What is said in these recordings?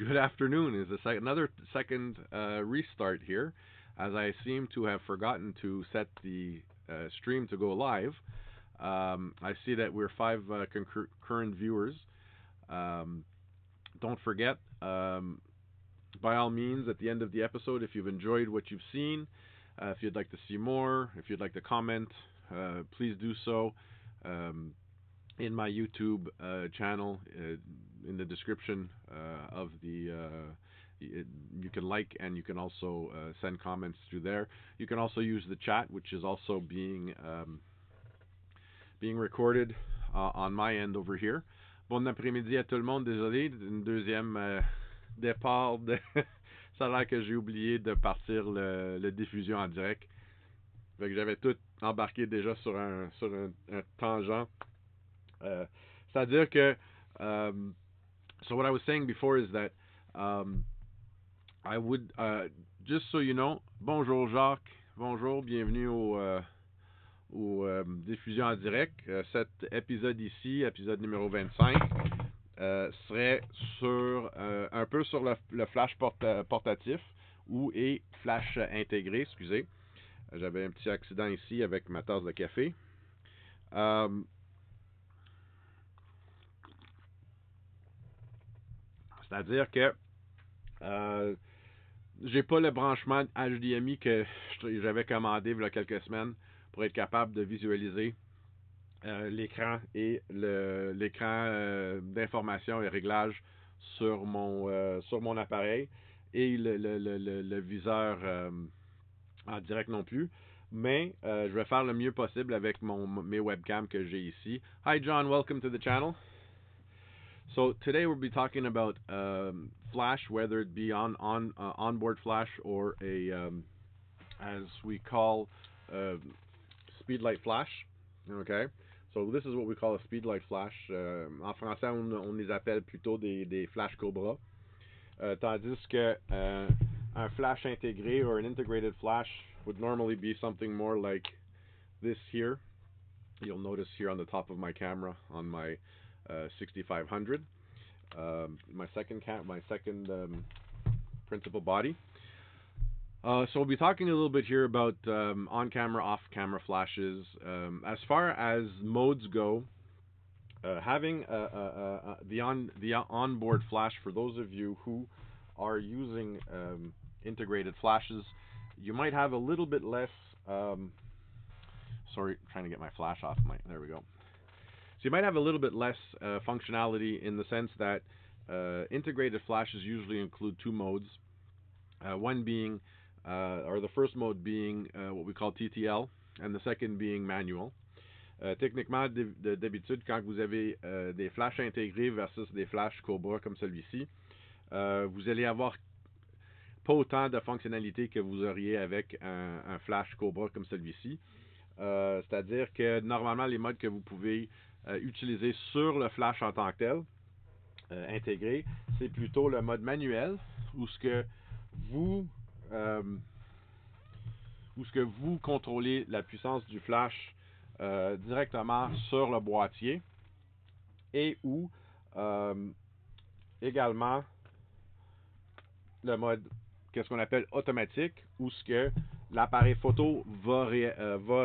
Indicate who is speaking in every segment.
Speaker 1: Good afternoon. Is another second restart here, as I seem to have forgotten to set the stream to go live. I see that we're five concurrent viewers. Um, don't forget, by all means, at the end of the episode, if you've enjoyed what you've seen, if you'd like to see more, if you'd like to comment, please do so. In my YouTube channel, in the description of the you can like and you can also send comments through there. You can also use the chat, which is also being recorded on my end over here. Bon après-midi à tout le monde. Désolé, une deuxième départ de ça a l'air que j'ai oublié de partir le diffusion en direct. Fait que j'avais tout embarqué déjà sur un tangent. Uh, C'est-à-dire que, so what I was saying before is that I would, just so you know, bonjour Jacques, bonjour, bienvenue au diffusion en direct. Cet épisode ici, épisode numéro 25, serait sur un peu sur le flash portatif ou et flash intégré, excusez. J'avais un petit accident ici avec ma tasse de café. C'est-à-dire que j'ai pas le branchement HDMI que j'avais commandé il y a quelques semaines pour être capable de visualiser l'écran et l'écran d'information et réglage sur mon appareil et le viseur en direct non plus. Mais je vais faire le mieux possible avec mes webcams que j'ai ici. Hi John, welcome to the channel. So today we'll be talking about flash, whether it be onboard flash or as we call Speedlight flash. Okay, so this is what we call a Speedlight flash. En français, on les appelle plutôt des flash Cobra, tandis que un flash intégré or an integrated flash would normally be something more like this here. You'll notice here on the top of my camera on my 6500, my second principal body. So we'll be talking a little bit here about on-camera, off-camera flashes. As far as modes go, having the onboard flash, for those of you who are using integrated flashes, you might have a little bit less. Sorry, trying to get my flash off. There we go. So you might have a little bit less functionality in the sense that integrated flashes usually include two modes. One being, or the first mode being what we call TTL, and the second being manual. Techniquement, d'habitude, quand vous avez des flashs intégrés versus des flashs Cobra comme celui-ci, vous allez avoir pas autant de fonctionnalités que vous auriez avec un flash Cobra comme celui-ci. C'est-à-dire que normalement, les modes que vous pouvez utiliser sur le flash en tant que tel, intégré, c'est plutôt le mode manuel, où ce que vous contrôlez la puissance du flash directement sur le boîtier, et où également le mode qu'est-ce qu'on appelle automatique, où ce que l'appareil photo va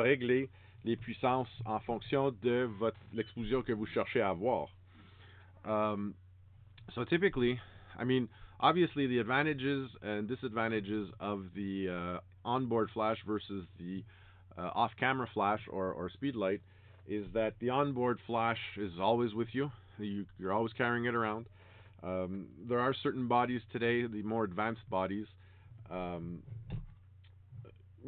Speaker 1: régler les puissances en fonction de l'exposition que vous cherchez à avoir. So typically, I mean, obviously the advantages and disadvantages of the onboard flash versus the off-camera flash or Speedlight is that the onboard flash is always with you. You're always carrying it around. There are certain bodies today, the more advanced bodies,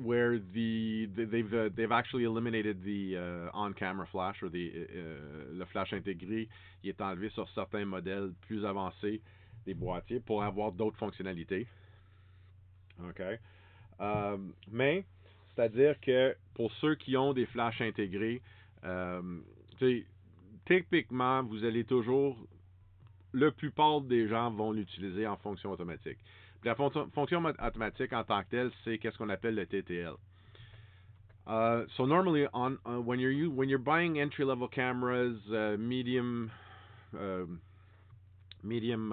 Speaker 1: where they've actually eliminated the on-camera flash or le flash intégré. Il est enlevé sur certains modèles plus avancés des boîtiers pour avoir d'autres fonctionnalités. Okay. Mais c'est-à-dire que pour ceux qui ont des flashs intégrés, typiquement vous allez toujours, la plupart des gens vont l'utiliser en fonction automatique. Puis la fonction automatique en tant que telle, c'est qu'est-ce qu'on appelle le TTL. So normally, when you're buying entry-level cameras, medium medium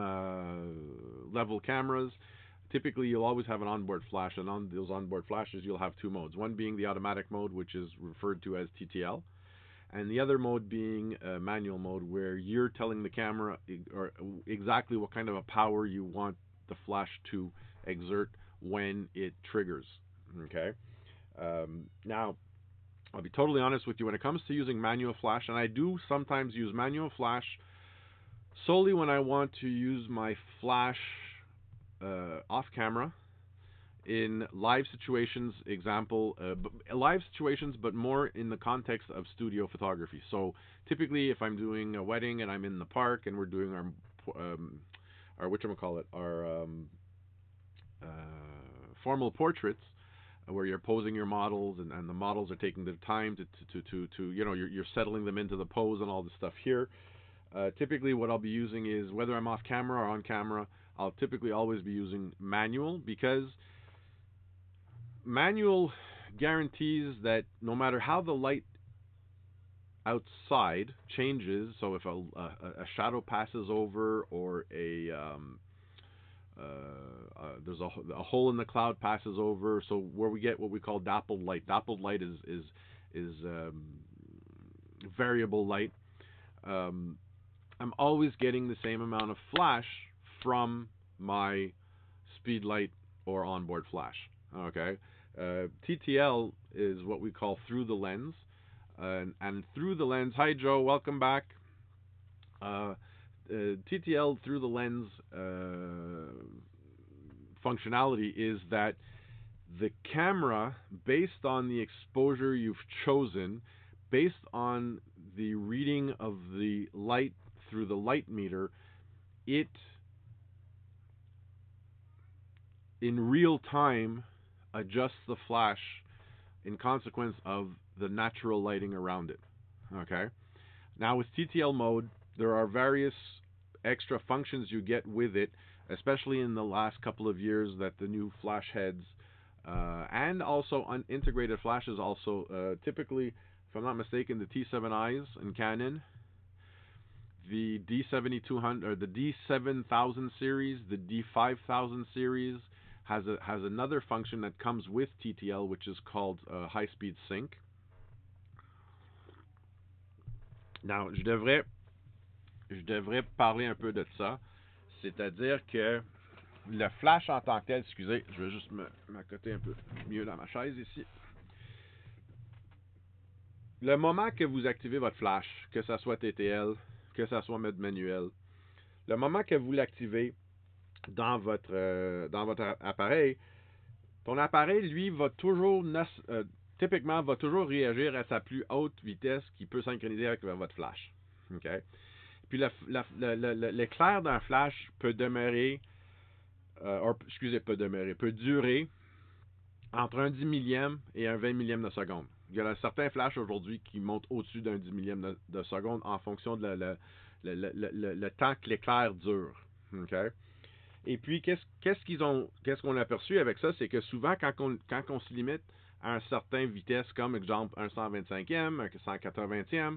Speaker 1: level cameras, typically you'll always have an onboard flash, and on those onboard flashes you'll have two modes. One being the automatic mode, which is referred to as TTL, and the other mode being manual mode, where you're telling the camera or exactly what kind of a power you want the flash to exert when it triggers. Okay. Now, I'll be totally honest with you. When it comes to using manual flash, and I do sometimes use manual flash solely when I want to use my flash off camera in live situations, live situations, but more in the context of studio photography. So typically, if I'm doing a wedding and I'm in the park and we're doing our whatchamacallit, our formal portraits, where you're posing your models and the models are taking the time to you're settling them into the pose and all this stuff here. Typically, what I'll be using is, whether I'm off camera or on camera, I'll typically always be using manual, because manual guarantees that no matter how the light outside changes, so if a shadow passes over, or there's a hole in the cloud passes over, so where we get what we call dappled light. Dappled light is variable light. I'm always getting the same amount of flash from my Speedlight or onboard flash. Okay. TTL is what we call through the lens, and through the lens. Hi Joe, welcome back. TTL through the lens functionality is that the camera, based on the exposure you've chosen, based on the reading of the light through the light meter, it in real time adjusts the flash in consequence of the natural lighting around it. Okay? Now with TTL mode, there are various extra functions you get with it, especially in the last couple of years that the new flash heads and also integrated flashes also, typically, if I'm not mistaken, the T7Is in Canon, the D7200 or the D7000 series, the D5000 series has another function that comes with TTL, which is called high speed sync. Now, je devrais parler un peu de ça, c'est-à-dire que le flash en tant que tel, excusez, je vais juste m'accoter un peu mieux dans ma chaise ici. Le moment que vous activez votre flash, que ça soit TTL, que ça soit mode manuel, le moment que vous l'activez dans votre appareil, ton appareil, lui, va toujours typiquement va toujours réagir à sa plus haute vitesse qui peut synchroniser avec votre flash. Okay? Puis l'éclair d'un flash peut demeurer, peut durer entre un 10 millième et un 20 millième de seconde. Il y a certains flashs aujourd'hui qui montent au-dessus d'un 10 millième de seconde en fonction de le temps que l'éclair dure. Okay? Et puis, qu'est-ce qu'on a aperçu avec ça, c'est que souvent, quand on se limite à une certaine vitesse, comme exemple un 125e, un 180e,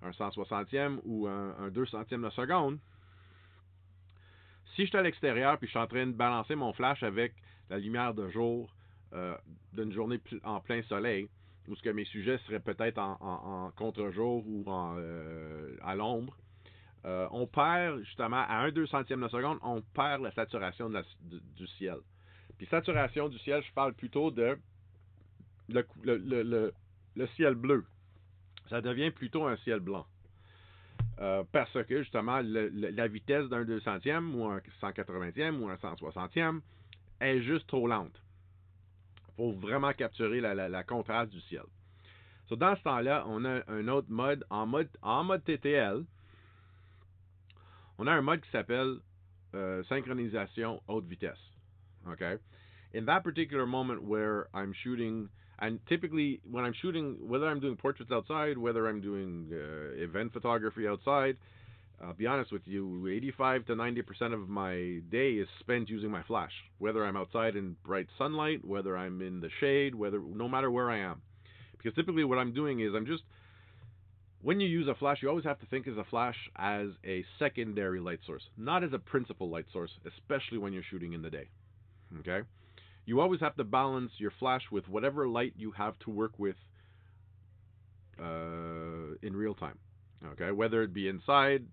Speaker 1: un 160e ou un 200e de seconde, si je suis à l'extérieur puis je suis en train de balancer mon flash avec la lumière de jour d'une journée en plein soleil, où ce que mes sujets seraient peut-être en contre-jour ou à l'ombre, on perd justement à un 200e de seconde, on perd la saturation du ciel. Puis saturation du ciel, je parle plutôt de le ciel bleu. Ça devient plutôt un ciel blanc. Parce que justement, la vitesse d'un 200e ou un 180e ou un 160e est juste trop lente. Il faut vraiment capturer la contraste du ciel. So, dans ce temps-là, on a un autre mode, en mode TTL, on a un mode qui s'appelle synchronisation haute vitesse. Okay? In that particular moment where I'm shooting, and typically when I'm shooting, whether I'm doing portraits outside, whether I'm doing event photography outside, I'll be honest with you, 85 to 90% of my day is spent using my flash. Whether I'm outside in bright sunlight, whether I'm in the shade, no matter where I am. Because typically what I'm doing is I'm just when you use a flash, you always have to think of a flash as a secondary light source, not as a principal light source, especially when you're shooting in the day. Okay? You always have to balance your flash with whatever light you have to work with in real time. Okay? Whether it be inside,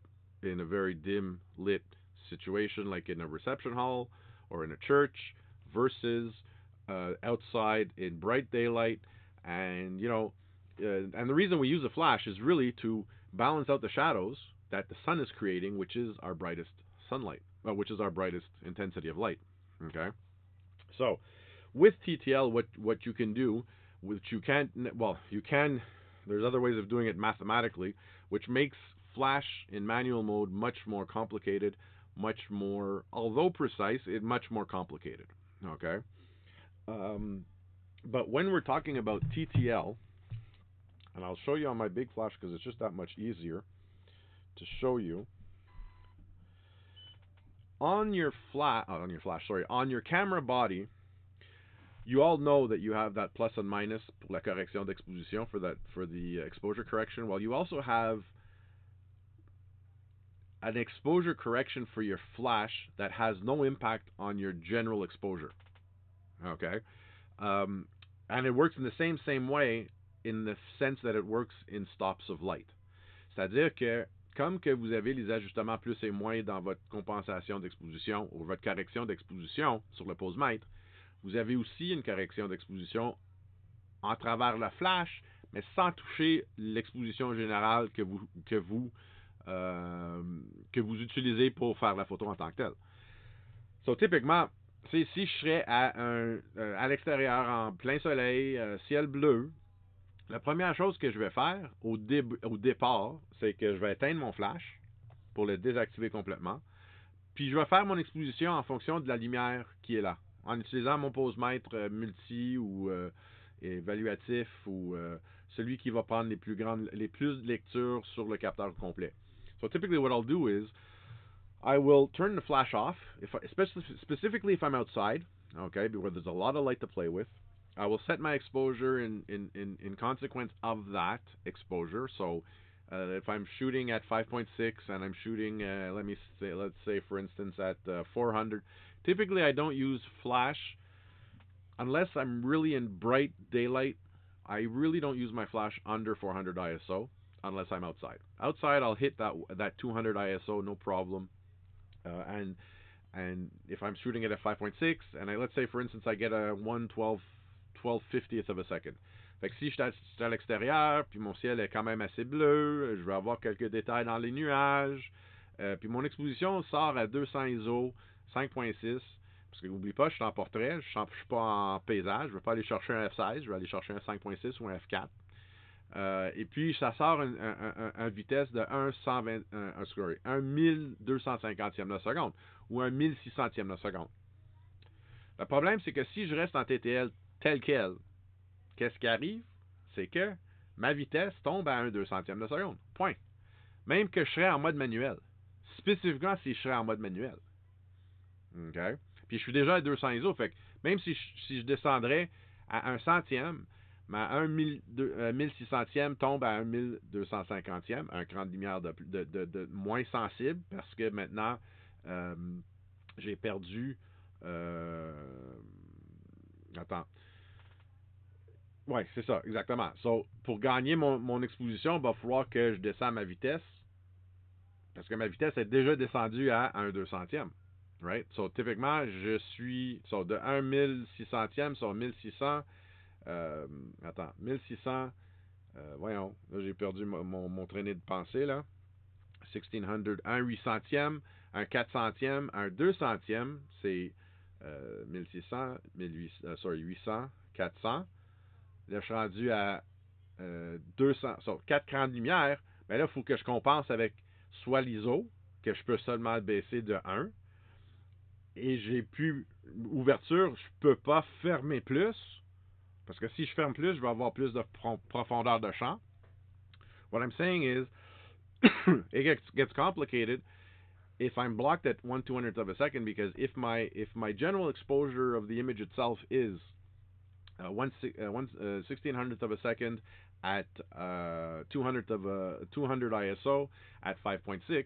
Speaker 1: in a very dim lit situation like in a reception hall or in a church, versus outside in bright daylight. And, and the reason we use a flash is really to balance out the shadows that the sun is creating, which is our brightest sunlight, which is our brightest intensity of light. Okay? So, with TTL, what you can do, which you can't, well, you can, there's other ways of doing it mathematically, which makes flash in manual mode much more complicated, much more, although precise, it much more complicated. Okay? But when we're talking about TTL, and I'll show you on my big flash because it's just that much easier to show you. On your on your camera body, you all know that you have that plus and minus pour la correction d'exposition for the exposure correction. Well, you also have an exposure correction for your flash that has no impact on your general exposure. Okay, and it works in the same way in the sense that it works in stops of light. C'est-à-dire que comme que vous avez les ajustements plus et moins dans votre compensation d'exposition ou votre correction d'exposition sur le posemètre, vous avez aussi une correction d'exposition en travers la flash, mais sans toucher l'exposition générale que vous utilisez pour faire la photo en tant que telle. So, typiquement, si je serais à l'extérieur en plein soleil, ciel bleu, la première chose que je vais faire au départ, c'est que je vais éteindre mon flash pour le désactiver complètement. Puis je vais faire mon exposition en fonction de la lumière qui est là, en utilisant mon posemètre multi ou évaluatif ou celui qui va prendre les plus de lectures sur le capteur complet. So typically what I'll do is I will turn the flash off, specifically if I'm outside, okay, where there's a lot of light to play with. I will set my exposure in consequence of that exposure. So if I'm shooting at 5.6 and I'm shooting, let's say for instance at 400, typically I don't use flash unless I'm really in bright daylight. I really don't use my flash under 400 ISO unless I'm outside. Outside I'll hit that 200 ISO, no problem. And if I'm shooting it at 5.6 and let's say for instance I get a 1/1250th of a second. Fait que si je suis à l'extérieur, puis mon ciel est quand même assez bleu, je vais avoir quelques détails dans les nuages, puis mon exposition sort à 200 ISO, 5.6, parce que n'oublie pas, je suis en portrait, je suis pas en paysage, je ne vais pas aller chercher un F16, je vais aller chercher un 5.6 ou un F4. Et puis ça sort un vitesse de 1 1250e de seconde ou 1 1600e de seconde. Le problème, c'est que si je reste en TTL tel quel, qu'est-ce qui arrive? C'est que ma vitesse tombe à 1 200e de seconde. Point. Même que je serais en mode manuel. Spécifiquement si je serais en mode manuel. OK? Puis je suis déjà à 200 ISO. Fait que même si je descendrais à 1 centième, ma 1 1600e tombe à 1 1250e, un cran de lumière de moins sensible, parce que maintenant, j'ai perdu... attends. Ouais, c'est ça, exactement. So, pour gagner mon exposition, il va falloir que je descende ma vitesse, parce que ma vitesse est déjà descendue à 1 200e. Right? So, typiquement, je suis de 1 1600e sur 1600. Attends, 1600. Voyons, là, j'ai perdu mon traîné de pensée, là. 1600, un 800e, un 400e, un 200e, c'est 1600, 800, 400. Là, je suis rendu à 200, 4 crans de lumière. Mais là, il faut que je compense avec soit l'ISO, que je peux seulement baisser de 1. Et j'ai plus ouverture, je peux pas fermer plus. Parce que si je ferme plus, je vais avoir plus de profondeur de champ. What I'm saying is, it gets complicated if I'm blocked at 1/200th of a second, because if my general exposure of the image itself is 1/1600th of a second at 200 ISO at 5.6,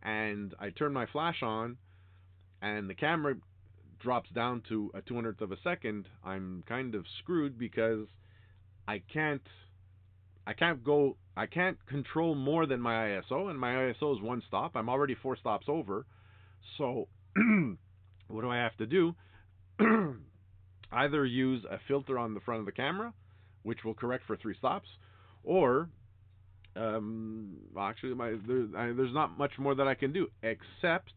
Speaker 1: and I turn my flash on, and the camera drops down to a 200th of a second, I'm kind of screwed because I can't I can't control more than my ISO, and my ISO is one stop. I'm already 4 stops over. So what do I have to do? Either use a filter on the front of the camera, which will correct for 3 stops, or actually, there's not much more that I can do, except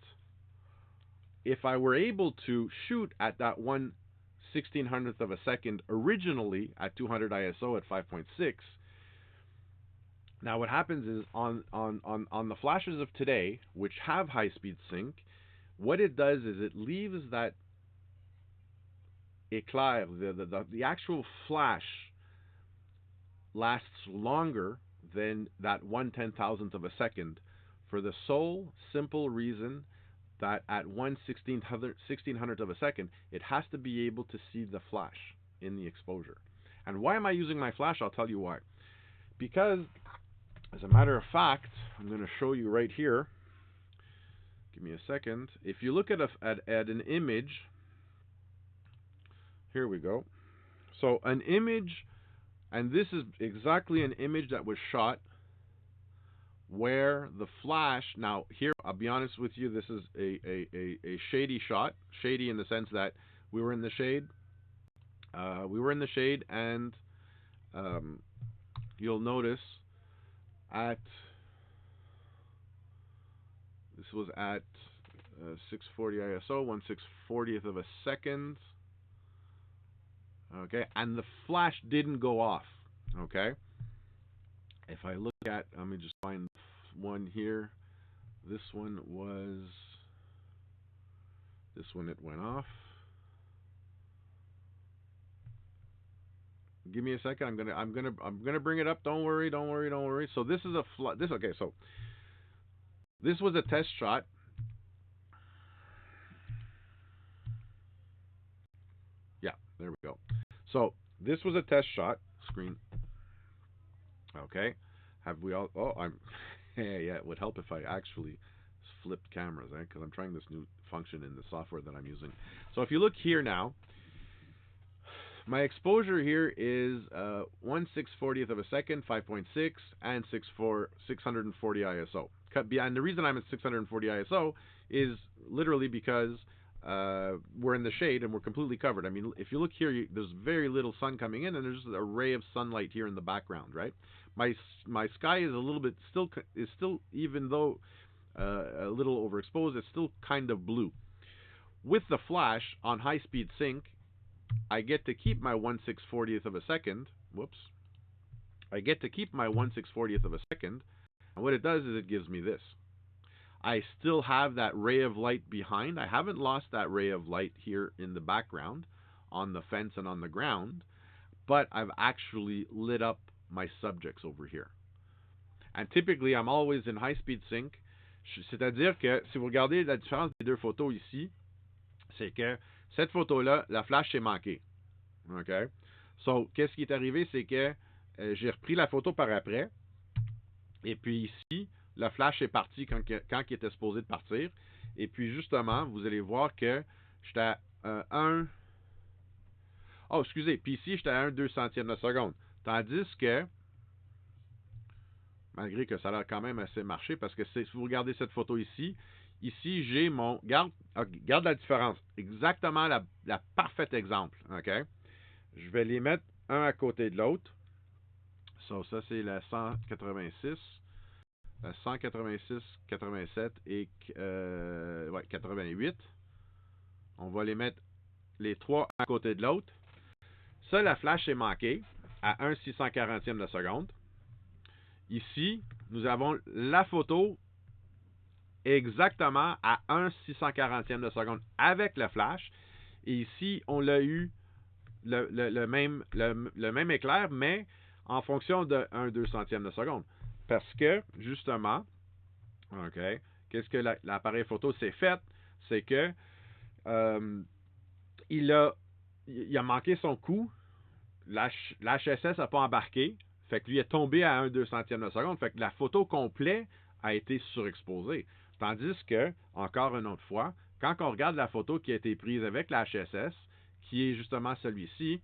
Speaker 1: if I were able to shoot at that 1/1600th of a second originally at 200 ISO at 5.6. Now what happens is on the flashes of today, which have high speed sync, what it does is it leaves that éclair, the actual flash lasts longer than that 1/10,000th of a second, for the sole simple reason that at 1/1600th of a second, it has to be able to see the flash in the exposure. And why am I using my flash? I'll tell you why. Because, as a matter of fact, I'm going to show you right here. Give me a second. If you look at an image, here we go. So an image, and this is exactly an image that was shot where the flash, now here, I'll be honest with you, this is a shady shot. Shady in the sense that we were in the shade. And you'll notice this was at 640 ISO, 1/640th of a second. Okay, and the flash didn't go off. Okay, if I look at, let me just find one here. This one, it went off. Give me a second. I'm gonna bring it up. Don't worry. So this is okay. So this was a test shot. Yeah, there we go. So this was a test shot. Screen. Okay. Have we all? Oh, yeah. It would help if I actually flipped cameras, right? Because I'm trying this new function in the software that I'm using. So if you look here now, my exposure here is 1/640th of a second, 5.6, and 640 ISO. And the reason I'm at 640 ISO is literally because we're in the shade and we're completely covered. I mean, if you look here, there's very little sun coming in, and there's a ray of sunlight here in the background, right? My sky is a little bit still, even though a little overexposed, it's still kind of blue. With the flash on high speed sync, I get to keep my 1/640th of a second. Whoops. I get to keep my 1/640th of a second. And what it does is it gives me this. I still have that ray of light behind. I haven't lost that ray of light here in the background on the fence and on the ground, but I've actually lit up my subjects over here. And typically, I'm always in high speed sync. C'est-à-dire que si vous regardez la différence des deux photos ici, c'est que cette photo-là, la flash s'est manquée. OK? So, qu'est-ce qui est arrivé, c'est que j'ai repris la photo par après. Et puis ici, la flash est partie quand il était supposé de partir. Et puis justement, vous allez voir que j'étais à 1... Oh, excusez. Puis ici, j'étais à 1/200th de seconde. Tandis que, malgré que ça a quand même assez marché, parce que si vous regardez cette photo ici, j'ai mon... Regarde la différence. Exactement la parfaite exemple. OK? Je vais les mettre un à côté de l'autre. So, ça, c'est la 186. La 186, 87 et 88. On va les mettre les trois à côté de l'autre. Ça, la flash est manquée à 1/640th de seconde. Ici, nous avons la photo exactement à 1/640th de seconde avec la flash. Et ici, on l'a eu le même éclair, mais en fonction de 1/200th de seconde. Parce que, justement, OK, qu'est-ce que l'appareil photo s'est fait? C'est que il a manqué son coup. L'HSS n'a pas embarqué. Fait que lui est tombé à 1/200e de seconde. Fait que la photo complète a été surexposée. Tandis que, encore une autre fois, quand on regarde la photo qui a été prise avec la HSS, qui est justement celui-ci,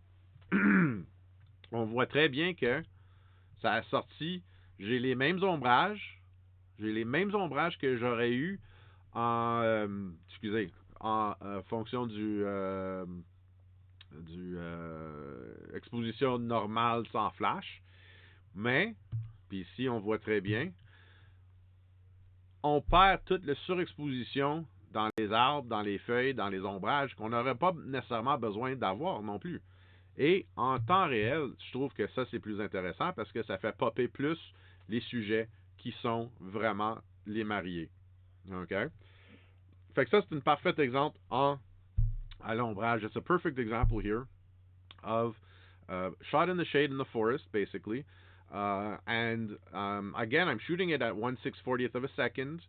Speaker 1: on voit très bien que ça a sorti, j'ai les mêmes ombrages, que j'aurais eu en, en fonction du exposition normale sans flash. Mais, puis ici on voit très bien, on perd toute la surexposition dans les arbres, dans les feuilles, dans les ombrages qu'on n'aurait pas nécessairement besoin d'avoir non plus. Et en temps réel, je trouve que ça c'est plus intéressant parce que ça fait popper plus les sujets qui sont vraiment les mariés. OK? Fait que ça c'est un parfait exemple à l'ombrage. It's a perfect example here of shot in the shade in the forest, basically. Again, I'm shooting it at 1/640th of a second.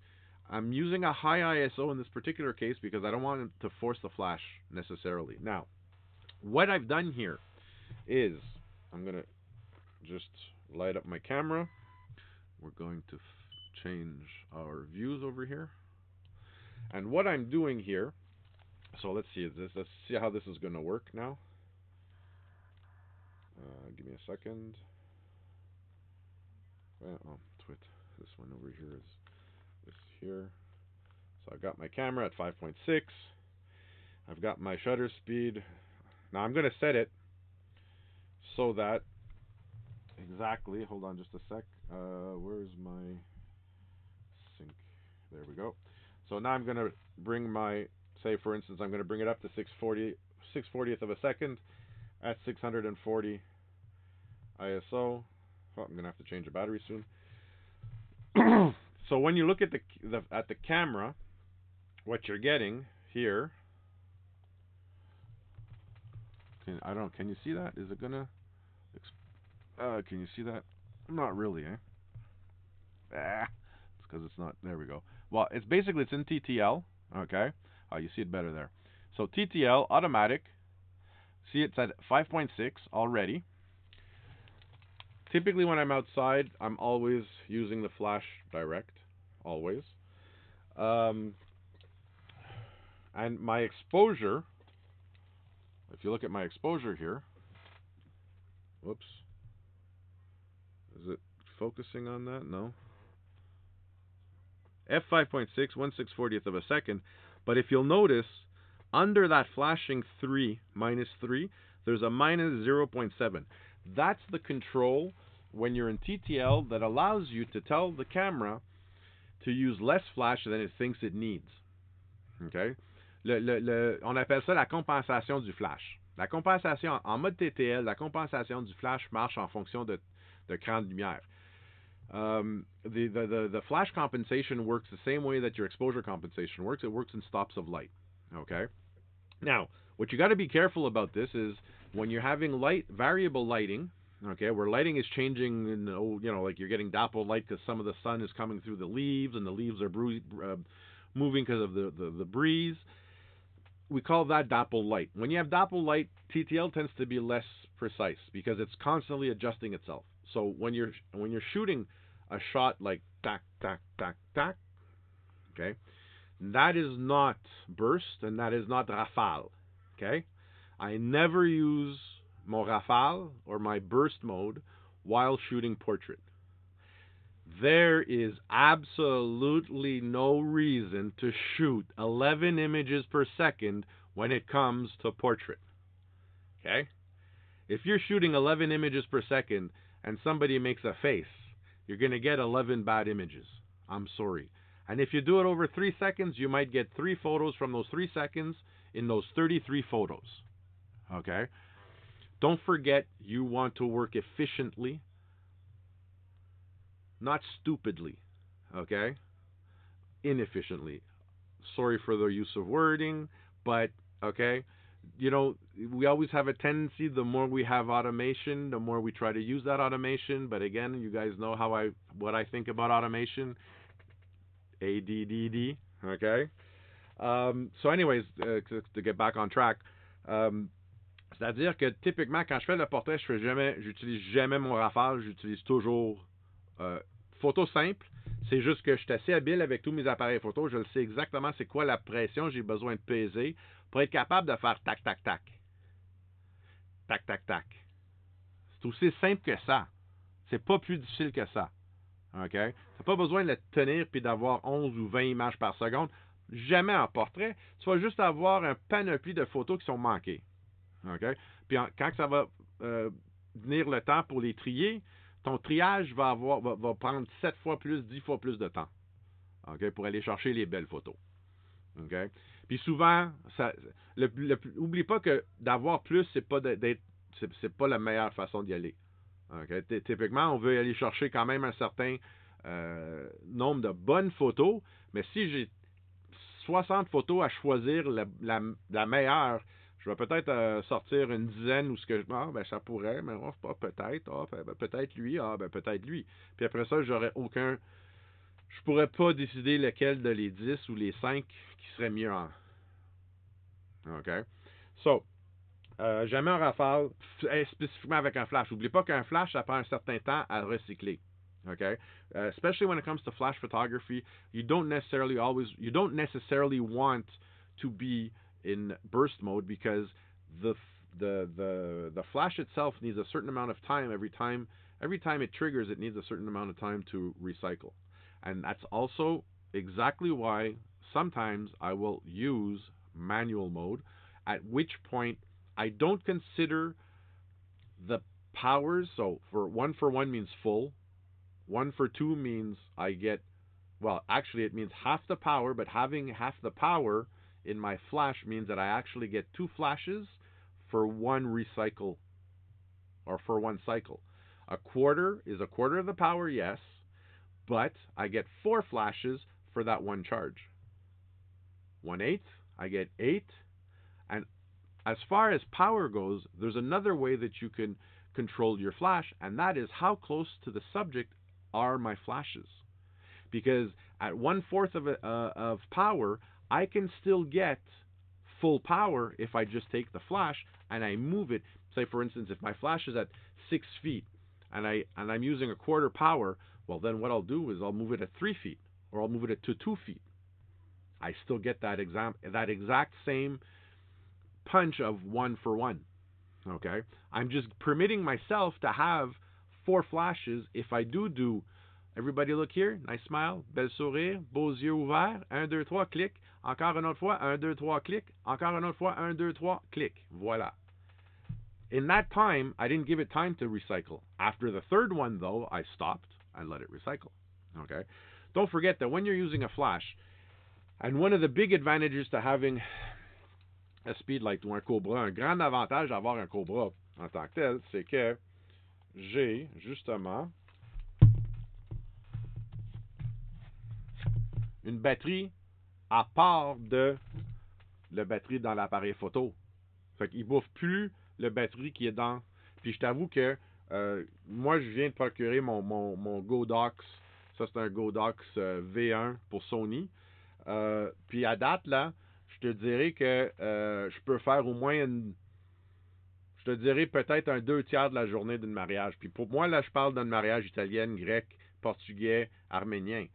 Speaker 1: I'm using a high ISO in this particular case because I don't want it to force the flash necessarily. Now, what I've done here is I'm going to just light up my camera. We're going to change our views over here. And what I'm doing here, so let's see how this is going to work now. Give me a second. Twit. This one over here is this here. So I've got my camera at 5.6. I've got my shutter speed. Now I'm going to set it so that exactly, hold on just a sec. Where's my sync? There we go. So now I'm going to bring my, say for instance, I'm going to bring it up to 6/40th of a second at 640 ISO. Oh, I'm going to have to change the battery soon. So when you look at the camera, what you're getting here, can you see that? Is it gonna? Can you see that? Not really, eh? It's because it's not. There we go. Well, it's in TTL. Okay. Oh, you see it better there. So TTL automatic. See, it's at 5.6 already. Typically, when I'm outside, I'm always using the flash direct. Always. And my exposure, if you look at my exposure here, whoops. Is it focusing on that? No. F5.6, 1/640th of a second. But if you'll notice, under that flashing 3, -3, there's a -0.7. That's the control when you're in TTL that allows you to tell the camera to use less flash than it thinks it needs. Okay? On appelle ça la compensation du flash. La compensation, en mode TTL, la compensation du flash marche en fonction de cran de lumière. The flash compensation works the same way that your exposure compensation works. It works in stops of light. Okay? Now, what you got to be careful about this is when you're having variable lighting, okay, where lighting is changing, like you're getting dappled light because some of the sun is coming through the leaves and the leaves are moving because of the breeze. We call that dappled light. When you have dappled light, TTL tends to be less precise because it's constantly adjusting itself. So when you're shooting a shot like tac, tac, tac, tac, okay, that is not burst and that is not rafale. Okay? I never use mon rafale or my burst mode while shooting portrait. There is absolutely no reason to shoot 11 images per second when it comes to portrait. Okay? If you're shooting 11 images per second and somebody makes a face, you're going to get 11 bad images. I'm sorry. And if you do it over 3 seconds, you might get 3 photos from those 3 seconds in those 33 photos. Okay? Don't forget, you want to work efficiently, not stupidly. Okay? Inefficiently. Sorry for the use of wording, but, okay? We always have a tendency, the more we have automation, the more we try to use that automation. But again, you guys know what I think about automation. ADDD, okay? So anyways, to get back on track, C'est-à-dire que typiquement, quand je fais le portrait, j'utilise jamais mon rafale, j'utilise toujours euh, photo simple. C'est juste que je suis assez habile avec tous mes appareils photo. Je le sais exactement c'est quoi la pression j'ai besoin de peser pour être capable de faire tac, tac, tac. Tac, tac, tac. C'est aussi simple que ça. C'est pas plus difficile que ça. OK? Tu n'as pas besoin de le tenir puis d'avoir 11 ou 20 images par seconde. Jamais en portrait. Tu vas juste avoir un panoplie de photos qui sont manquées. OK? Puis quand ça va venir le temps pour les trier, ton triage va prendre 7 fois plus, 10 fois plus de temps. OK? Pour aller chercher les belles photos. OK? Puis souvent, oublie pas que d'avoir plus, c'est pas la meilleure façon d'y aller. Okay? Typiquement, on veut aller chercher quand même un certain nombre de bonnes photos, mais si j'ai 60 photos à choisir la meilleure, je vais peut-être sortir une dizaine ou ce que ben ça pourrait, mais peut-être, peut-être lui, peut-être lui. Puis après ça, j'aurais aucun. Je pourrais pas décider lequel de les 10 ou les 5 qui serait mieux en. OK? So, jamais en rafale, spécifiquement avec un flash. N'oublie pas qu'un flash, ça prend un certain temps à recycler. Okay? Especially when it comes to flash photography, you don't necessarily want to be in burst mode because the flash itself needs a certain amount of time every time it triggers. It needs a certain amount of time to recycle, and that's also exactly why sometimes I will use manual mode, at which point I don't consider the powers. So for one means full. 1 for 2 means I get, well, actually it means half the power, but having half the power in my flash means that I actually get 2 flashes for 1 recycle, or for 1 cycle. A quarter is a quarter of the power, yes, but I get 4 flashes for that 1 charge. 1/8, I get 8, and as far as power goes, there's another way that you can control your flash, and that is how close to the subject are my flashes. Because at 1/4 of power, I can still get full power if I just take the flash and I move it. Say, for instance, if my flash is at 6 feet and I'm using a quarter power, well, then what I'll do is I'll move it at 3 feet, or I'll move it to 2 feet. I still get that exact same punch of 1 for 1. Okay? I'm just permitting myself to have 4 flashes if I do. Everybody look here. Nice smile. Bel sourire. Beaux yeux ouverts. 1, 2, 3, clic. Encore une autre fois. 1, 2, 3, clic. Encore une autre fois. 1, 2, 3, clic. Voilà. In that time, I didn't give it time to recycle. After the third one, though, I stopped and let it recycle. Okay? Don't forget that when you're using a flash, and one of the big advantages to having a Speedlight ou un Cobra, un grand avantage d'avoir un Cobra en tant que tel, c'est que j'ai justement une batterie à part de la batterie dans l'appareil photo. Fait qu'il bouffe plus le batterie qui est dans. Puis je t'avoue que moi, je viens de procurer mon Godox. Ça, c'est un Godox V1 pour Sony. Puis à date, là, je te dirais que je peux faire au moins je te dirais peut-être un 2/3 de la journée d'un mariage. Puis pour moi, là, je parle d'un mariage italien, grec, portugais, arménien.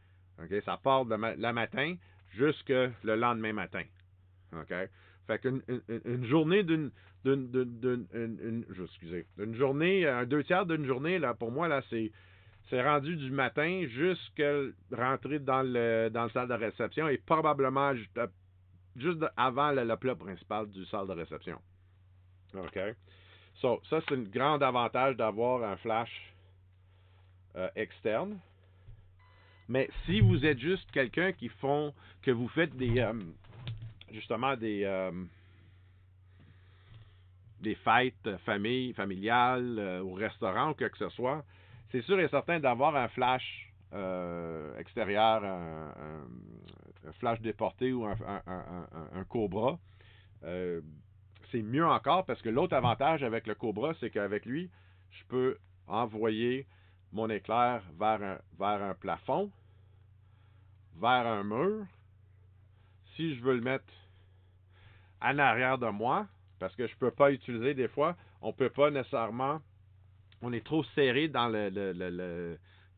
Speaker 1: Okay? Ça part le matin jusque le lendemain matin. Okay? Fait qu'une journée une journée, un 2/3 d'une journée, là, pour moi, là, c'est rendu du matin jusqu'à rentrer dans le salle de réception et probablement juste avant le plat principal du salle de réception. OK? So, ça, c'est un grand avantage d'avoir un flash externe. Mais si vous êtes juste quelqu'un que vous faites justement des fêtes familiales au restaurant ou quoi que ce soit, c'est sûr et certain d'avoir un flash extérieur, un flash déporté ou un Cobra. C'est mieux encore parce que l'autre avantage avec le Cobra, c'est qu'avec lui, je peux envoyer mon éclair vers un plafond, vers un mur. Si je veux le mettre en arrière de moi, Parce que je peux pas utiliser des fois, on peut pas nécessairement, on est trop serré dans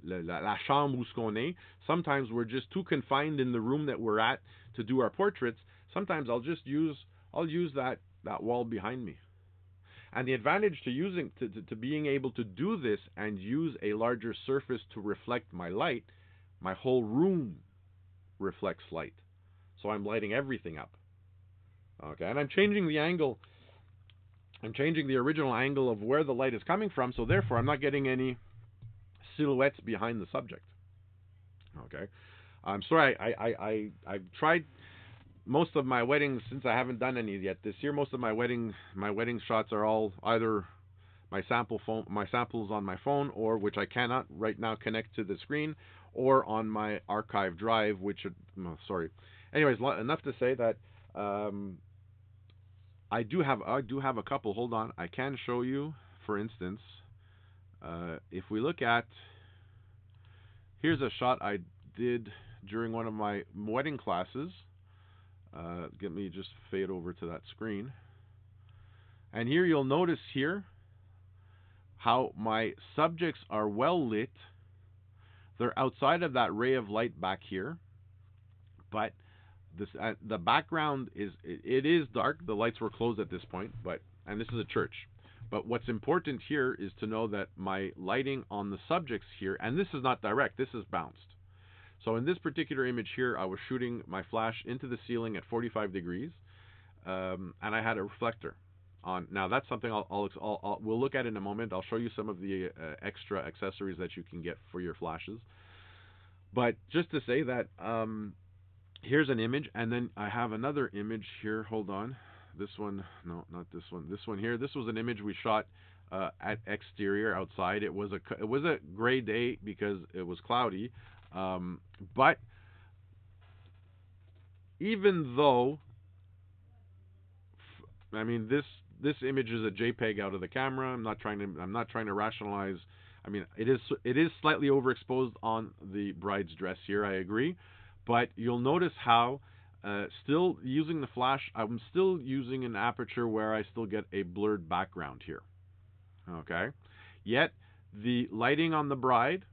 Speaker 1: la chambre où ce qu'on est. Sometimes we're just too confined in the room that we're at to do our portraits. Sometimes I'll use that wall behind me. And the advantage to using to being able to do this and use a larger surface to reflect my light, my whole room reflects light. So I'm lighting everything up. Okay, and I'm changing the angle. I'm changing the original angle of where the light is coming from, so therefore I'm not getting any silhouettes behind the subject. Okay, I'm sorry. I've tried most of my weddings, since I haven't done any yet this year. Most of my wedding shots are all either my samples on my phone, or which I cannot right now connect to the screen, or on my archive drive, which sorry. Anyways, enough to say that I do have a couple. Hold on, I can show you. For instance, if we look at, here's a shot I did during one of my wedding classes. Let me just fade over to that screen. And here you'll notice here how my subjects are well lit. They're outside of that ray of light back here, but this the background it is dark. The lights were closed at this point, and this is a church. But what's important here is to know that my lighting on the subjects here, and this is not direct, this is bounced. So in this particular image here, I was shooting my flash into the ceiling at 45 degrees, and I had a reflector on. Now that's something we'll look at in a moment. I'll show you some of the extra accessories that you can get for your flashes. But just to say that here's an image, and then I have another image here. Hold on, this one, no, not this one. This one here. This was an image we shot at exterior outside. It was a gray day because it was cloudy. But even though, I mean, this image is a JPEG out of the camera. I'm not trying to rationalize. I mean, it is slightly overexposed on the bride's dress here. I agree, but you'll notice how still using the flash, I'm still using an aperture where I still get a blurred background here. Okay, yet the lighting on the bride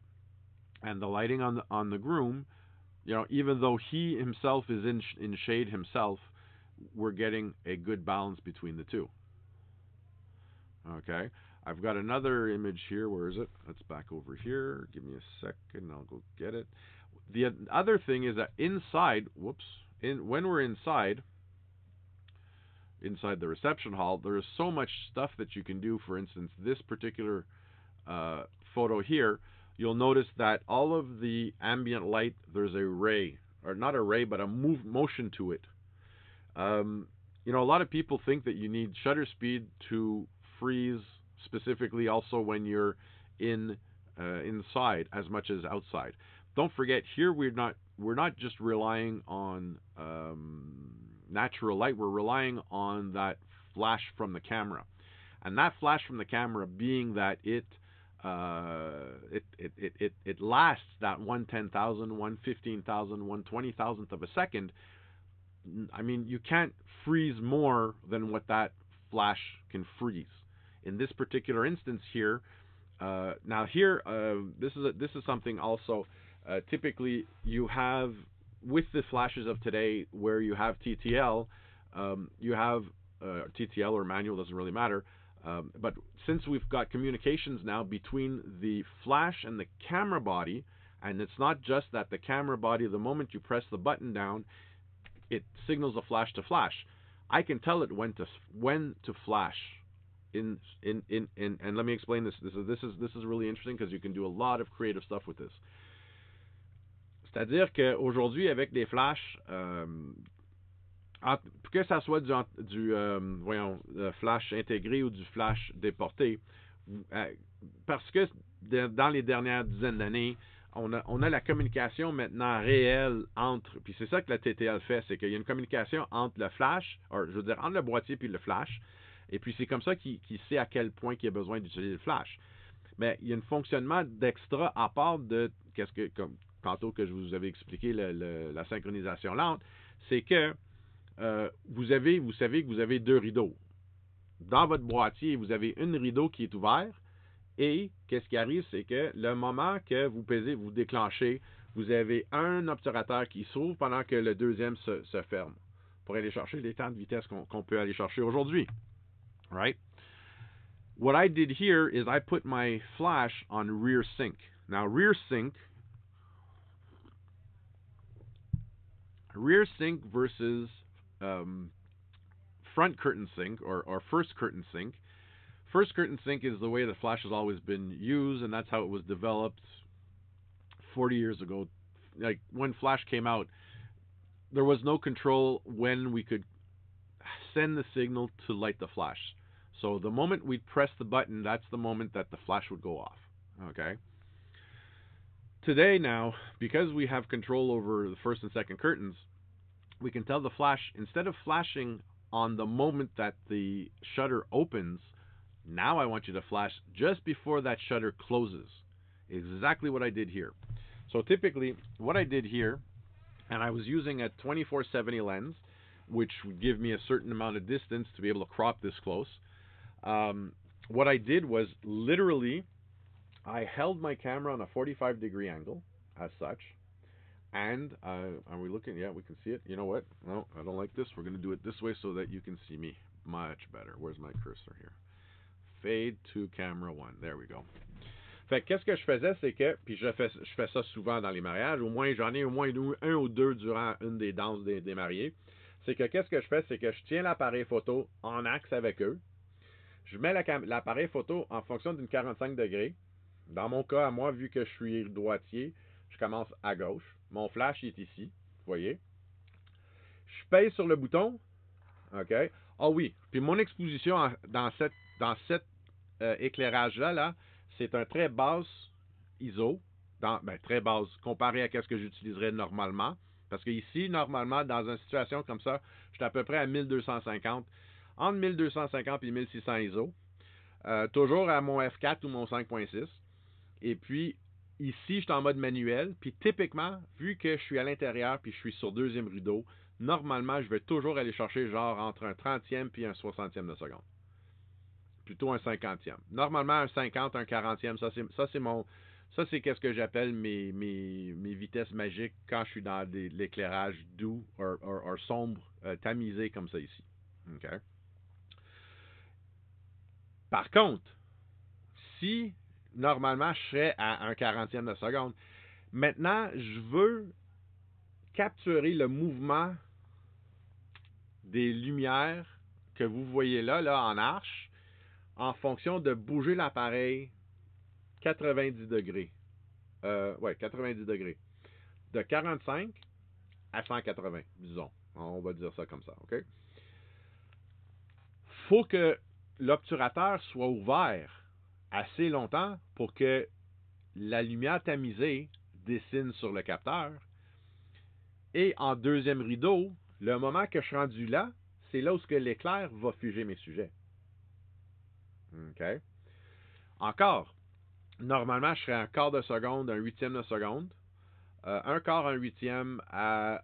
Speaker 1: and the lighting on the groom, even though he himself is in shade himself, we're getting a good balance between the two. Okay, I've got another image here. Where is it? That's back over here. Give me a second, I'll go get it. The other thing is that inside, when we're inside the reception hall, there is so much stuff that you can do. For instance, this particular photo here, you'll notice that all of the ambient light, there's a ray, or not a ray, but a motion to it. A lot of people think that you need shutter speed to freeze, specifically also when you're inside as much as outside. Don't forget, here we're not just relying on natural light. We're relying on that flash from the camera, and that flash from the camera being that it lasts that 1/10,000, 1/15,000, 1/20,000th of a second. I mean, you can't freeze more than what that flash can freeze. In this particular instance here, now here, this is something also. Typically, you have, with the flashes of today, where you have TTL, you have TTL or manual, doesn't really matter. But since we've got communications now between the flash and the camera body, and it's not just that the camera body, the moment you press the button down, it signals a flash to flash. I can tell it when to flash. And let me explain this. This is really interesting because you can do a lot of creative stuff with this. C'est-à-dire qu'aujourd'hui, avec des flashs, que ça soit du flash intégré ou du flash déporté, parce que dans les dernières dizaines d'années, on a la communication maintenant réelle entre, puis c'est ça que la TTL fait, c'est qu'il y a une communication entre le flash, entre le boîtier puis le flash, et puis c'est comme ça qu'il sait à quel point il y a besoin d'utiliser le flash. Mais il y a un fonctionnement d'extra à part de comme tantôt que je vous avais expliqué la synchronisation lente, c'est que vous savez que vous avez deux rideaux. dans votre boîtier, vous avez une rideau qui est ouverte et qu'est-ce qui arrive, c'est que le moment que vous pesez, vous déclenchez, vous avez un obturateur qui s'ouvre pendant que le deuxième se ferme pour aller chercher les temps de vitesse qu'on peut aller chercher aujourd'hui. Right? What I did here is I put my flash on rear sync. Now, rear sync versus front curtain sync or first curtain sync. First curtain sync is the way the flash has always been used, and that's how it was developed 40 years ago. Like when flash came out, there was no control when we could send the signal to light the flash. So the moment we'd press the button, that's the moment that the flash would go off. Okay? Today now, because we have control over the first and second curtains, we can tell the flash, instead of flashing on the moment that the shutter opens, now I want you to flash just before that shutter closes. Exactly what I did here. So typically, what I did here, and I was using a 24-70 lens, which would give me a certain amount of distance to be able to crop this close. What I did was literally, I held my camera on a 45-degree angle, as such. And are we looking? Yeah, we can see it. You know what? No, I don't like this. We're going to do it this way so that you can see me much better. Where's my cursor here? Fade to camera 1. There we go. Fait que qu'est-ce que je faisais, c'est que, puis je fais ça souvent dans les mariages, au moins j'en ai au moins un ou deux durant une des danses des mariés, c'est que qu'est-ce que je fais, c'est que je tiens l'appareil photo en axe avec eux, je mets l'appareil photo en fonction d'une 45 degrés. Dans mon cas, à moi, vu que je suis droitier, je commence à gauche. Mon flash est ici, vous voyez. Je pèse sur le bouton. OK. Ah oui, puis mon exposition dans cet éclairage-là, c'est un très basse ISO. Très basse, comparé à ce que j'utiliserais normalement. Parce que ici, normalement, dans une situation comme ça, je suis à peu près à 1250. Entre 1250 et 1600 ISO. Toujours à mon F4 ou mon 5.6. Et puis, ici, je suis en mode manuel. Puis, typiquement, vu que je suis à l'intérieur puis je suis sur deuxième rideau, normalement, je vais toujours aller chercher genre entre un 30e puis un 60e de seconde. Plutôt un 50e. Normalement, un 50, un 40e, ça c'est qu'est-ce que j'appelle mes vitesses magiques quand je suis dans l'éclairage doux ou sombre, tamisé comme ça ici. Okay? Par contre, si normalement je serais à un 40e de seconde, maintenant je veux capturer le mouvement des lumières que vous voyez là en arche en fonction de bouger l'appareil 90 degrés. 90 degrés. De 45 à 180, disons. On va dire ça comme ça, OK? Faut que l'obturateur soit ouvert assez longtemps pour que la lumière tamisée dessine sur le capteur. Et en deuxième rideau, le moment que je suis rendu là, c'est là où l'éclair va figer mes sujets. OK? Encore, normalement, je serais un quart de seconde, un huitième de seconde. Un quart, un huitième à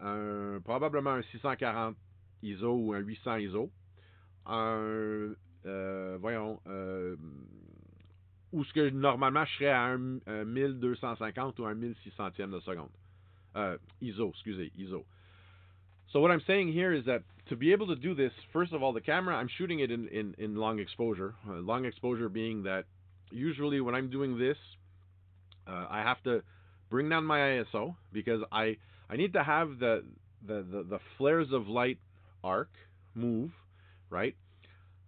Speaker 1: probablement un 640 ISO ou un 800 ISO. Où ce que normalement je serais à un 1250 ou un 1600e de seconde. ISO. So what I'm saying here is that to be able to do this, first of all, the camera, I'm shooting it in long exposure. Long exposure being that usually when I'm doing this, I have to bring down my ISO because I need to have the flares of light arc move, right?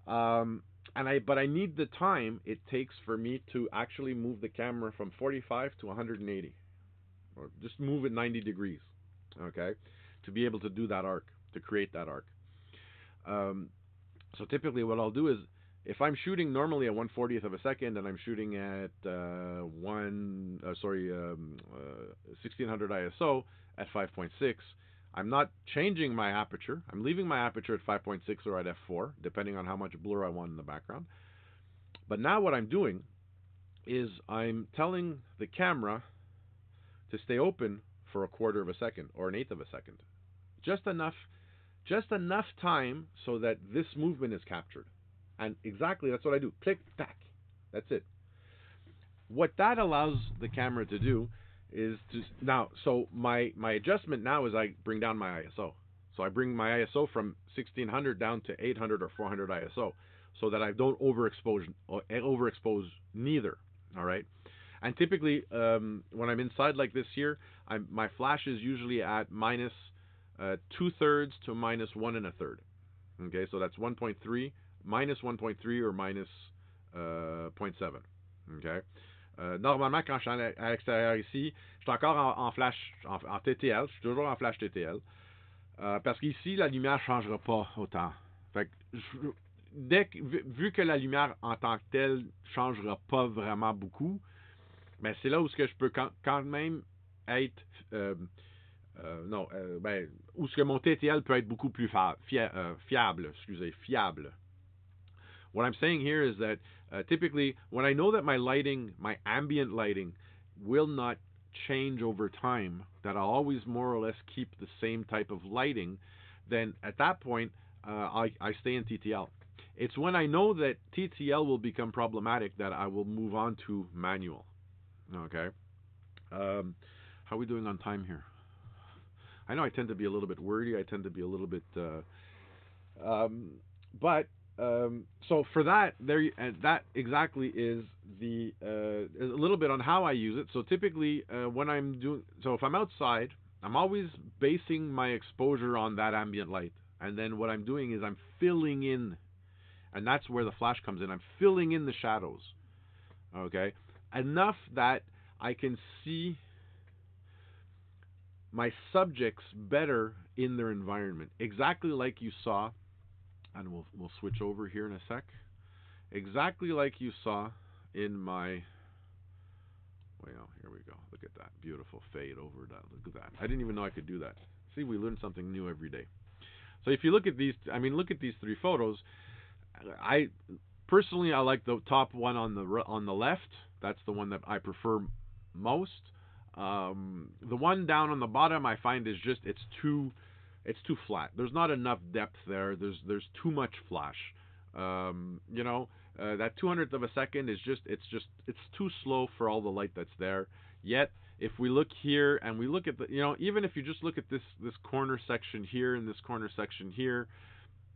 Speaker 1: But I need the time it takes for me to actually move the camera from 45 to 180, or just move it 90 degrees, okay, to be able to do that arc, to create that arc. So typically what I'll do is, if I'm shooting normally at 1/40th of a second and I'm shooting at 1600 ISO at 5.6, I'm not changing my aperture. I'm leaving my aperture at 5.6 or at f4, depending on how much blur I want in the background. But now what I'm doing is I'm telling the camera to stay open for a quarter of a second or an eighth of a second. Just enough time so that this movement is captured. And exactly that's what I do. Click, tack. That's it. What that allows the camera to do is to now. So my adjustment now is I bring down my ISO. So I bring my ISO from 1600 down to 800 or 400 ISO, so that I don't overexpose neither. All right. And typically, when I'm inside like this here, my flash is usually at minus 2/3 to minus 1 1/3. Okay, so that's 1.3, minus 1.3 or minus 0.7. Okay. Normalement, quand je suis à l'extérieur ici, je suis encore en flash, en TTL. Je suis toujours en flash TTL. Parce qu'ici, la lumière ne changera pas autant. Fait que, vu que la lumière en tant que telle ne changera pas vraiment beaucoup, mais c'est là où ce que je peux quand même être où ce que mon TTL peut être beaucoup plus fiable. What I'm saying here is that typically when I know that my lighting, my ambient lighting, will not change over time, that I'll always more or less keep the same type of lighting, then at that point I stay in TTL. It's when I know that TTL will become problematic that I will move on to manual. Okay. How are we doing on time here? I know I tend to be a little bit wordy. I tend to be a little bit, so for that, that exactly is the a little bit on how I use it. So typically, when I'm doing, so if I'm outside, I'm always basing my exposure on that ambient light, and then what I'm doing is I'm filling in, and that's where the flash comes in. I'm filling in the shadows. Okay, enough that I can see my subjects better in their environment, exactly like you saw, and we'll switch over here in a sec. Exactly like you saw in my. Well, here we go. Look at that beautiful fade over that. Look at that. I didn't even know I could do that. See, we learn something new every day. So if you look at these, look at these three photos. I personally like the top one on the left. That's the one that I prefer most. The one down on the bottom I find is just it's too flat. There's not enough depth there. There's too much flash. That 200th of a second is it's too slow for all the light that's there. Yet if we look here and we look at the even if you just look at this corner section here and this corner section here,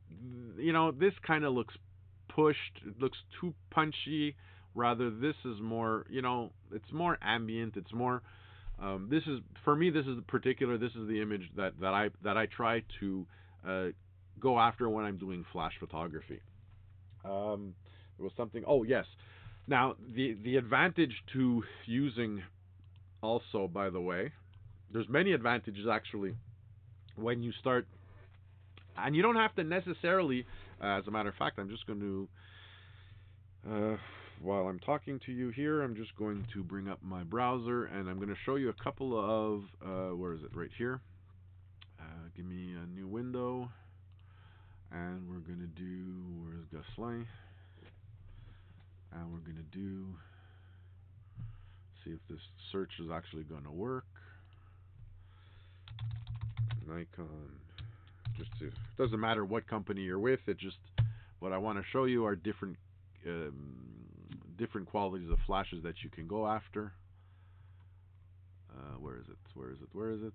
Speaker 1: this kind of looks pushed. It looks too punchy. Rather, this is more it's more ambient. It's more. This is for me. This is the image that I try to go after when I'm doing flash photography. There was something. Oh yes. Now the advantage to using also, by the way, there's many advantages actually when you start, and you don't have to necessarily. As a matter of fact, I'm just going to. While I'm talking to you here, I'm just going to bring up my browser and I'm going to show you a couple of, where is it? Right here. Give me a new window. And we're going to do, where's Gosselin? And we're going to do, see if this search is actually going to work. Nikon. Just to, doesn't matter what company you're with, it just, what I want to show you are different qualities of flashes that you can go after. Where is it?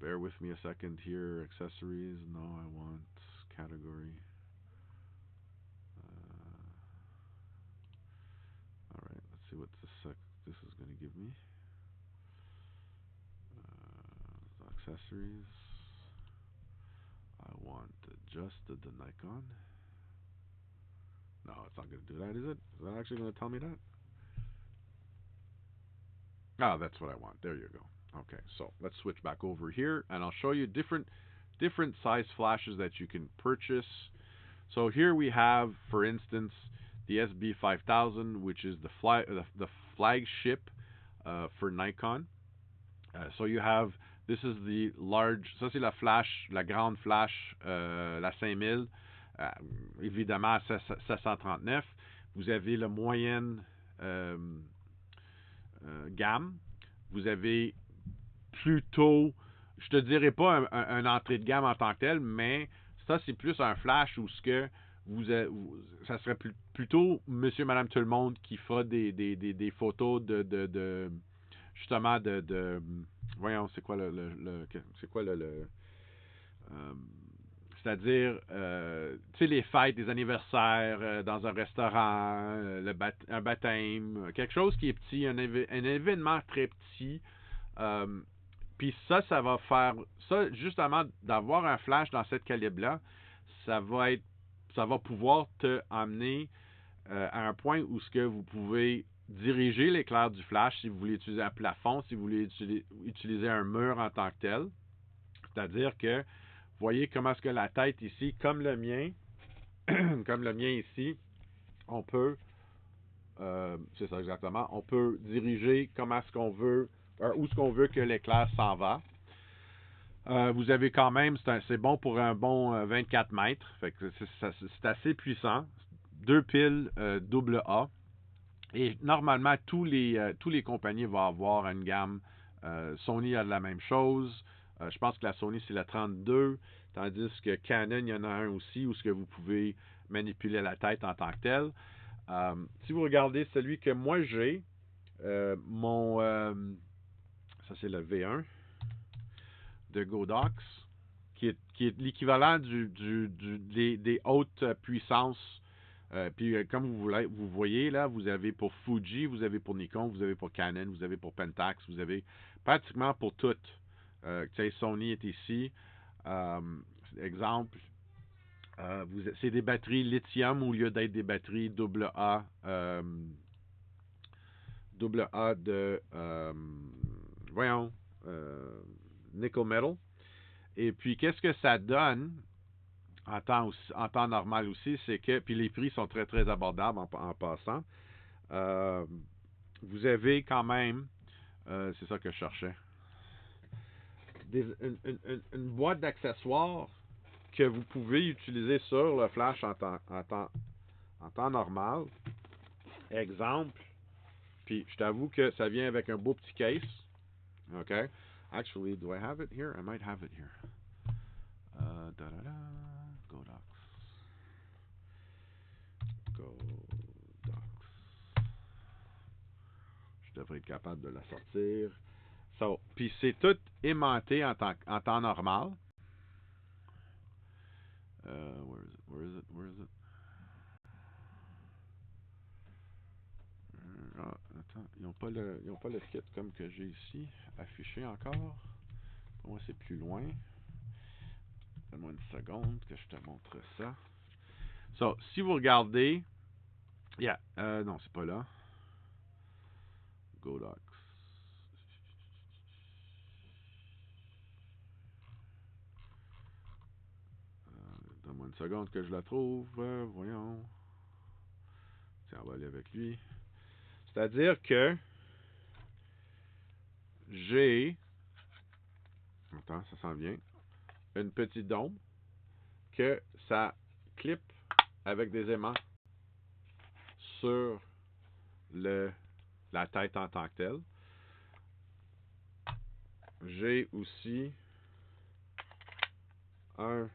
Speaker 1: Bear with me a second here. Accessories. No, I want category. Alright, let's see what this is going to give me. Accessories. I want just the Nikon. No, it's not going to do that, is it? Is that actually going to tell me that? Ah, that's what I want. There you go. Okay, so let's switch back over here, and I'll show you different size flashes that you can purchase. So here we have, for instance, the SB5000, which is the flagship for Nikon. So you have, this is the large, ça c'est la grande flash, la 5000. Évidemment, 739. Vous avez la moyenne gamme. Vous avez plutôt, je te dirais pas un entrée de gamme en tant que tel, mais Ça, c'est plus un flash où ce que ça serait plutôt monsieur, madame, tout le monde qui fera des photos de justement voyons, c'est quoi c'est quoi euh, c'est-à-dire, tu sais, les fêtes, des anniversaires dans un restaurant, un baptême, quelque chose qui est petit, un événement très petit. Puis ça va faire, ça, justement, d'avoir un flash dans cette calibre-là, ça va pouvoir te amener à un point où ce que vous pouvez diriger l'éclair du flash si vous voulez utiliser un plafond, si vous voulez utiliser un mur en tant que tel. C'est-à-dire que voyez comment est-ce que la tête ici, comme le mien, comme le mien ici, on peut, c'est ça exactement, on peut diriger comment est-ce qu'on veut, où est-ce qu'on veut que l'éclair s'en va. Vous avez quand même, c'est bon pour un bon 24 mètres, fait que c'est assez puissant. 2 piles double A. Et normalement, tous les compagnies vont avoir une gamme. Sony a de la même chose. Je pense que la Sony, c'est la 32, tandis que Canon, il y en a un aussi où ce que vous pouvez manipuler la tête en tant que tel. Si vous regardez celui que moi j'ai, ça c'est le V1 de Godox, qui est l'équivalent des hautes puissances. Puis comme vous voyez là, vous avez pour Fuji, vous avez pour Nikon, vous avez pour Canon, vous avez pour Pentax, vous avez pratiquement pour toutes. Sony est ici. Exemple, c'est des batteries lithium au lieu d'être des batteries AA de voyons nickel metal. Et puis qu'est-ce que ça donne en temps normal aussi, c'est que, puis les prix sont très très abordables en passant. Vous avez quand même, c'est ça que je cherchais, une boîte d'accessoires que vous pouvez utiliser sur le flash en temps normal. Exemple, puis je t'avoue que ça vient avec un beau petit case. OK? Actually, do I have it here? I might have it here. Godox. Je devrais être capable de la sortir. So, puis c'est tout aimanté en temps normal. Where is it? Attends, ils n'ont pas le kit comme que j'ai ici affiché encore. Pour moi, c'est plus loin. Donne-moi une seconde que je te montre ça. So, si vous regardez, non, c'est pas là. Godox. Donne-moi une seconde que je la trouve. Voyons. Tiens, on va aller avec lui. C'est-à-dire que j'ai... Attends, ça s'en vient. Une petite dôme que ça clip avec des aimants sur la tête en tant que telle. J'ai aussi un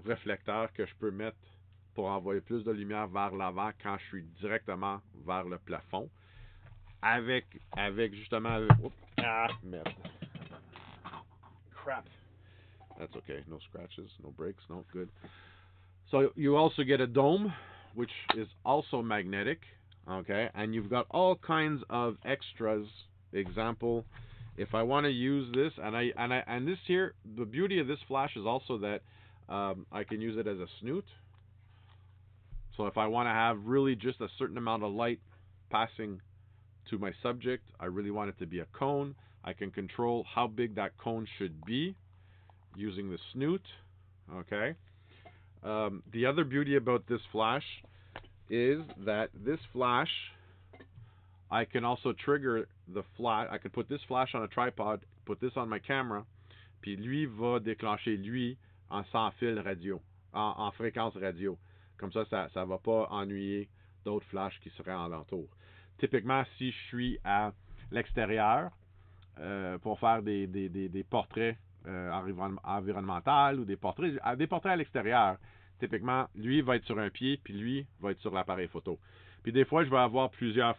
Speaker 1: réflecteur que je peux mettre pour envoyer plus de lumière vers l'avant quand je suis directement vers le plafond. Avec justement... merde. Crap. That's okay. No scratches, no breaks, no good. So you also get a dome, which is also magnetic, okay? And you've got all kinds of extras. Example, if I want to use this, and this here, the beauty of this flash is also that I can use it as a snoot. So if I want to have really just a certain amount of light passing to my subject, I really want it to be a cone. I can control how big that cone should be using the snoot. Okay. The other beauty about this flash is that this flash, I can also trigger the flash. I could put this flash on a tripod, put this on my camera, puis lui va déclencher lui en sans fil radio, en fréquence radio. Comme ça va pas ennuyer d'autres flashs qui seraient alentour. Typiquement, si je suis à l'extérieur pour faire des portraits environnementales ou des portraits à l'extérieur. Typiquement, lui va être sur un pied, puis lui va être sur l'appareil photo. Puis des fois, je vais avoir plusieurs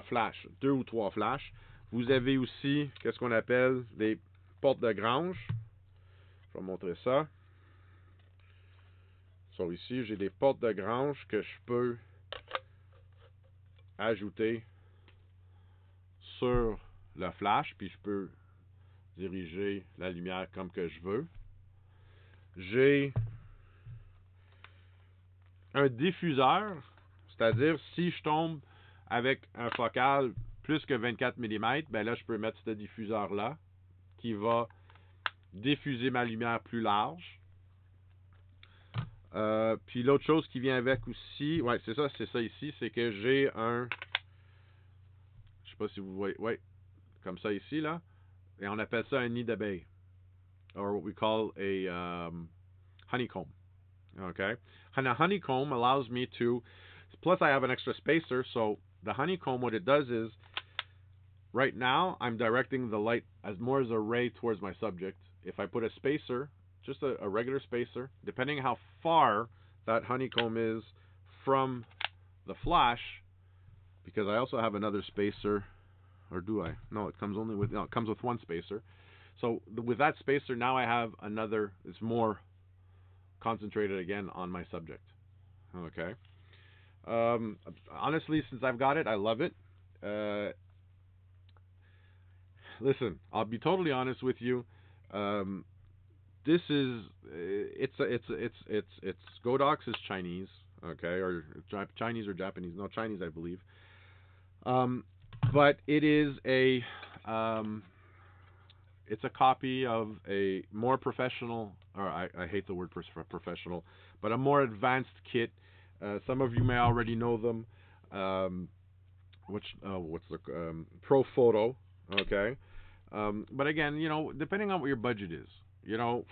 Speaker 1: flashs, 2 ou 3 flashs. Vous avez aussi, qu'est-ce qu'on appelle des portes de grange. Je vais montrer ça. So, ici, j'ai des portes de grange que je peux ajouter sur le flash, puis je peux diriger la lumière comme que je veux. J'ai un diffuseur, c'est-à-dire si je tombe avec un focal plus que 24 mm, ben là, je peux mettre ce diffuseur-là qui va diffuser ma lumière plus large. Puis l'autre chose qui vient avec aussi, ouais, c'est ça ici, c'est que j'ai un, je sais pas si vous voyez, ouais, comme ça ici, là, et on appelle ça un nid d'abeille, or what we call a honeycomb. Okay, and a honeycomb allows me to, plus I have an extra spacer, so the honeycomb, what it does is, right now, I'm directing the light as more as a ray towards my subject. If I put a spacer, just a regular spacer, depending how far that honeycomb is from the flash, because I also have another spacer, or do I? No, it comes with one spacer. So with that spacer, now I have another, it's more concentrated again on my subject. Okay. Honestly, since I've got it, I love it. Listen, I'll be totally honest with you. This is it's Godox is Chinese, okay, or Chinese or Japanese? No, Chinese, I believe. But it is it's a copy of a more professional, or I hate the word professional, but a more advanced kit. Some of you may already know them. What's the Pro Photo? Okay. But again, depending on what your budget is,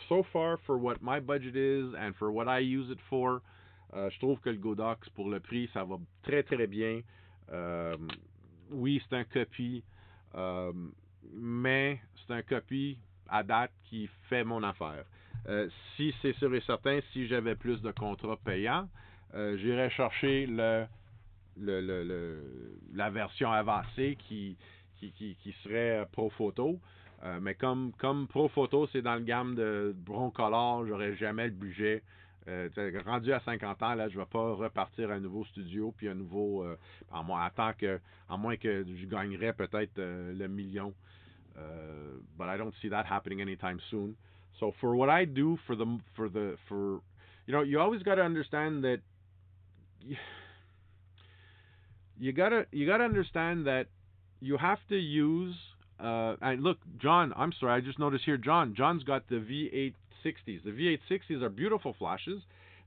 Speaker 1: so far for what my budget is and for what I use it for, je trouve que le Godox pour le prix, ça va très très bien. Oui, c'est un copie, mais c'est un copie à date qui fait mon affaire. Si c'est sûr et certain, si j'avais plus de contrats payants, j'irais chercher la version avancée qui serait Pro Photo. Mais comme Pro Photo, c'est dans le gamme de Broncolor, j'aurais jamais le budget. Rendu à 50 ans, là, je vais pas repartir à un nouveau studio puis un nouveau. À moins que je gagnerais peut-être le million. But I don't see that happening anytime soon. So for what I do you always got to understand that you gotta understand that you have to use. And look, John, I'm sorry, I just noticed here, John's got the V860s. The V860s are beautiful flashes.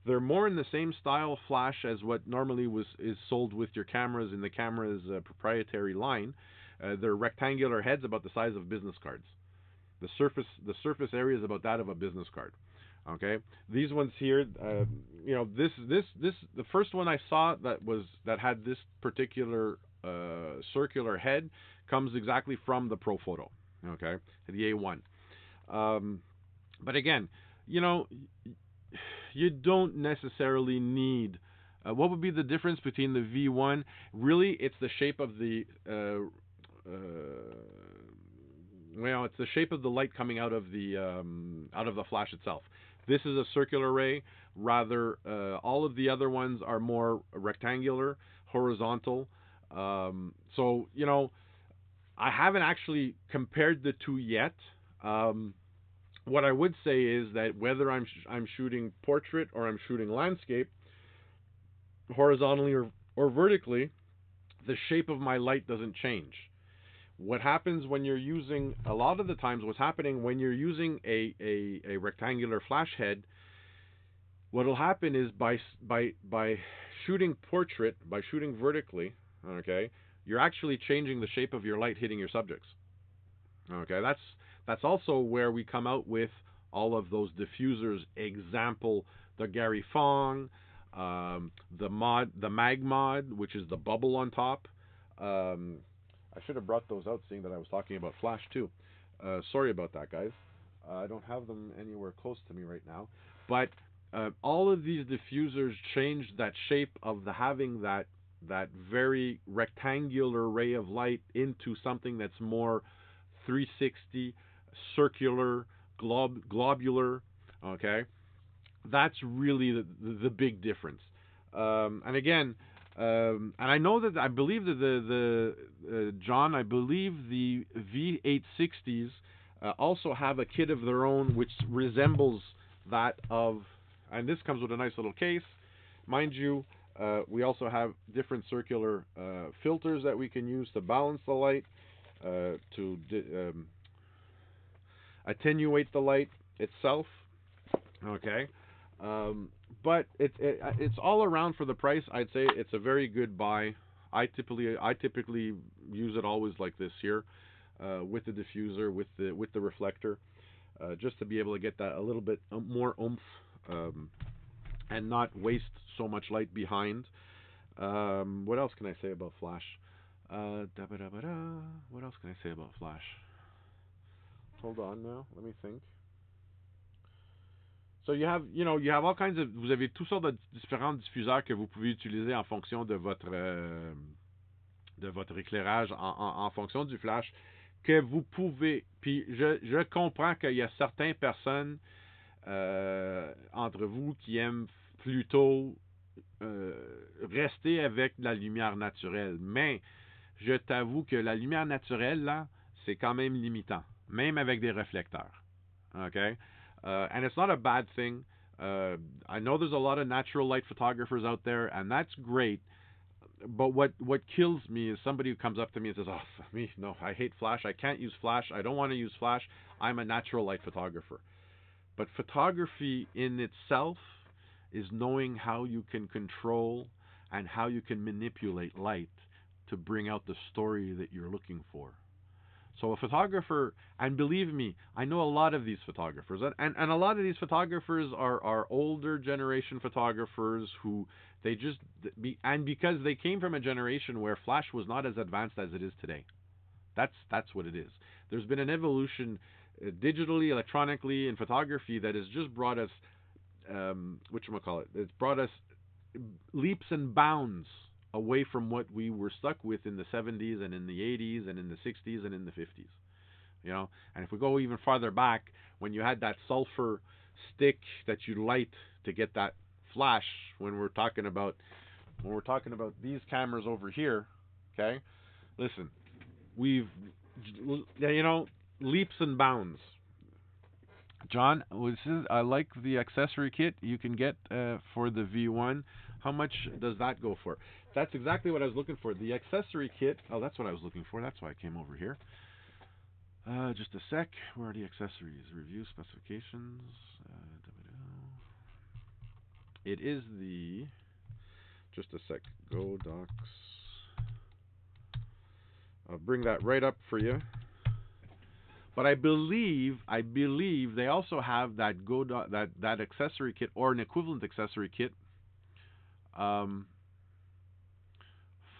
Speaker 1: They're more in the same style flash as what normally is sold with your cameras in the camera's proprietary line. They're rectangular heads about the size of business cards. The surface area is about that of a business card. Okay, these ones here, this the first one I saw that had this particular circular head comes exactly from the Pro Photo. Okay, the A1. But again, you don't necessarily need. What would be the difference between the V1? Really, it's the shape of the. It's the shape of the light coming out of the flash itself. This is a circular ray. Rather, all of the other ones are more rectangular, horizontal. So, I haven't actually compared the two yet. What I would say is that whether I'm shooting portrait or I'm shooting landscape, horizontally or vertically, the shape of my light doesn't change. What happens when you're using, a lot of the times, what's happening when you're using a rectangular flash head, what will happen is by shooting portrait, by shooting vertically, okay, you're actually changing the shape of your light hitting your subjects. Okay, that's also where we come out with all of those diffusers. Example, the Gary Fong, the Mag Mod, which is the bubble on top. I should have brought those out, seeing that I was talking about flash too. Sorry about that, guys. I don't have them anywhere close to me right now. But all of these diffusers changed that shape of the having that very rectangular ray of light into something that's more 360, circular, globular. Okay, that's really the big difference. And again, and I know that I believe that John, I believe the V860s also have a kit of their own which resembles that of, and this comes with a nice little case, mind you. We also have different circular filters that we can use to balance the light, to attenuate the light itself. Okay. Um, but it's all around for the price. I'd say it's a very good buy. I typically use it always like this here, with the diffuser, with the reflector, just to be able to get that a little bit more oomph, um, and not waste so much light behind. What else can I say about flash? What else can I say about flash? Hold on now. Let me think. So you have all kinds of, vous avez toutes sortes de différents diffuseurs que vous pouvez utiliser en fonction de votre éclairage, en fonction du flash que vous pouvez. Puis je comprends qu'il y a certaines personnes entre vous qui aiment plutôt rester avec la lumière naturelle, mais je t'avoue que la lumière naturelle là, c'est quand même limitant, même avec des réflecteurs. Okay? And it's not a bad thing. I know there's a lot of natural light photographers out there, and that's great. But what kills me is somebody who comes up to me and says, "Oh, me, no, I hate flash. I can't use flash. I don't want to use flash. I'm a natural light photographer." But photography in itself is knowing how you can control and how you can manipulate light to bring out the story that you're looking for. So a photographer, and believe me, I know a lot of these photographers, and a lot of these photographers are older generation photographers who they just and because they came from a generation where flash was not as advanced as it is today. That's what it is. There's been an evolution, digitally, electronically, in photography that has just brought us, whatchamacallit, it's brought us leaps and bounds away from what we were stuck with in the 70s and in the 80s and in the 60s and in the 50s. You know, and if we go even farther back, when you had that sulfur stick that you light to get that flash, when we're talking about these cameras over here, okay? Listen, we've leaps and bounds. John, I like the accessory kit you can get for the V1. How much does that go for? That's exactly what I was looking for. The accessory kit. Oh, that's what I was looking for. That's why I came over here. Just a sec. Where are the accessories? Review specifications. It is the. Just a sec. Go docs. I'll bring that right up for you. But I believe they also have that that accessory kit or an equivalent accessory kit,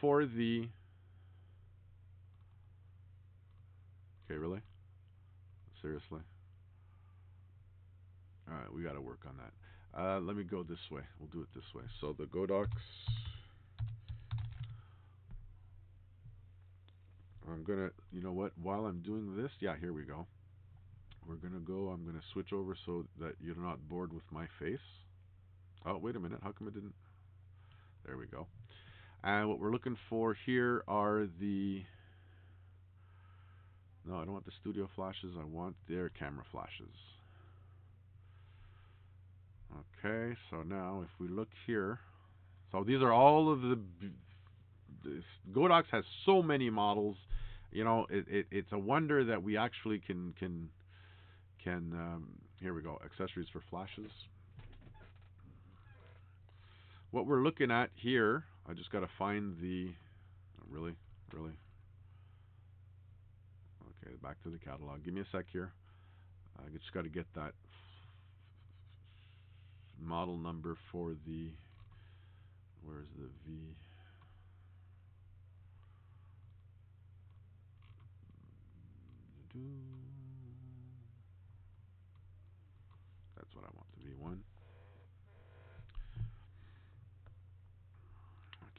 Speaker 1: for the. Okay, really? Seriously? All right, we got to work on that. Let me go this way. We'll do it this way. So the Godox. I'm gonna, you know what? While I'm doing this, yeah, here we go. We're gonna go. I'm gonna switch over so that you're not bored with my face. Oh, wait a minute. How come it didn't? There we go. And what we're looking for here are the. No, I don't want the studio flashes. I want their camera flashes. Okay, so now if we look here, so these are all of the. Godox has so many models. You know, it's a wonder that we actually can. Here we go. Accessories for flashes. What we're looking at here, I just got to find the. Really. Okay, back to the catalog. Give me a sec here. I just got to get that model number for the. Where's the V? what I want, the V1.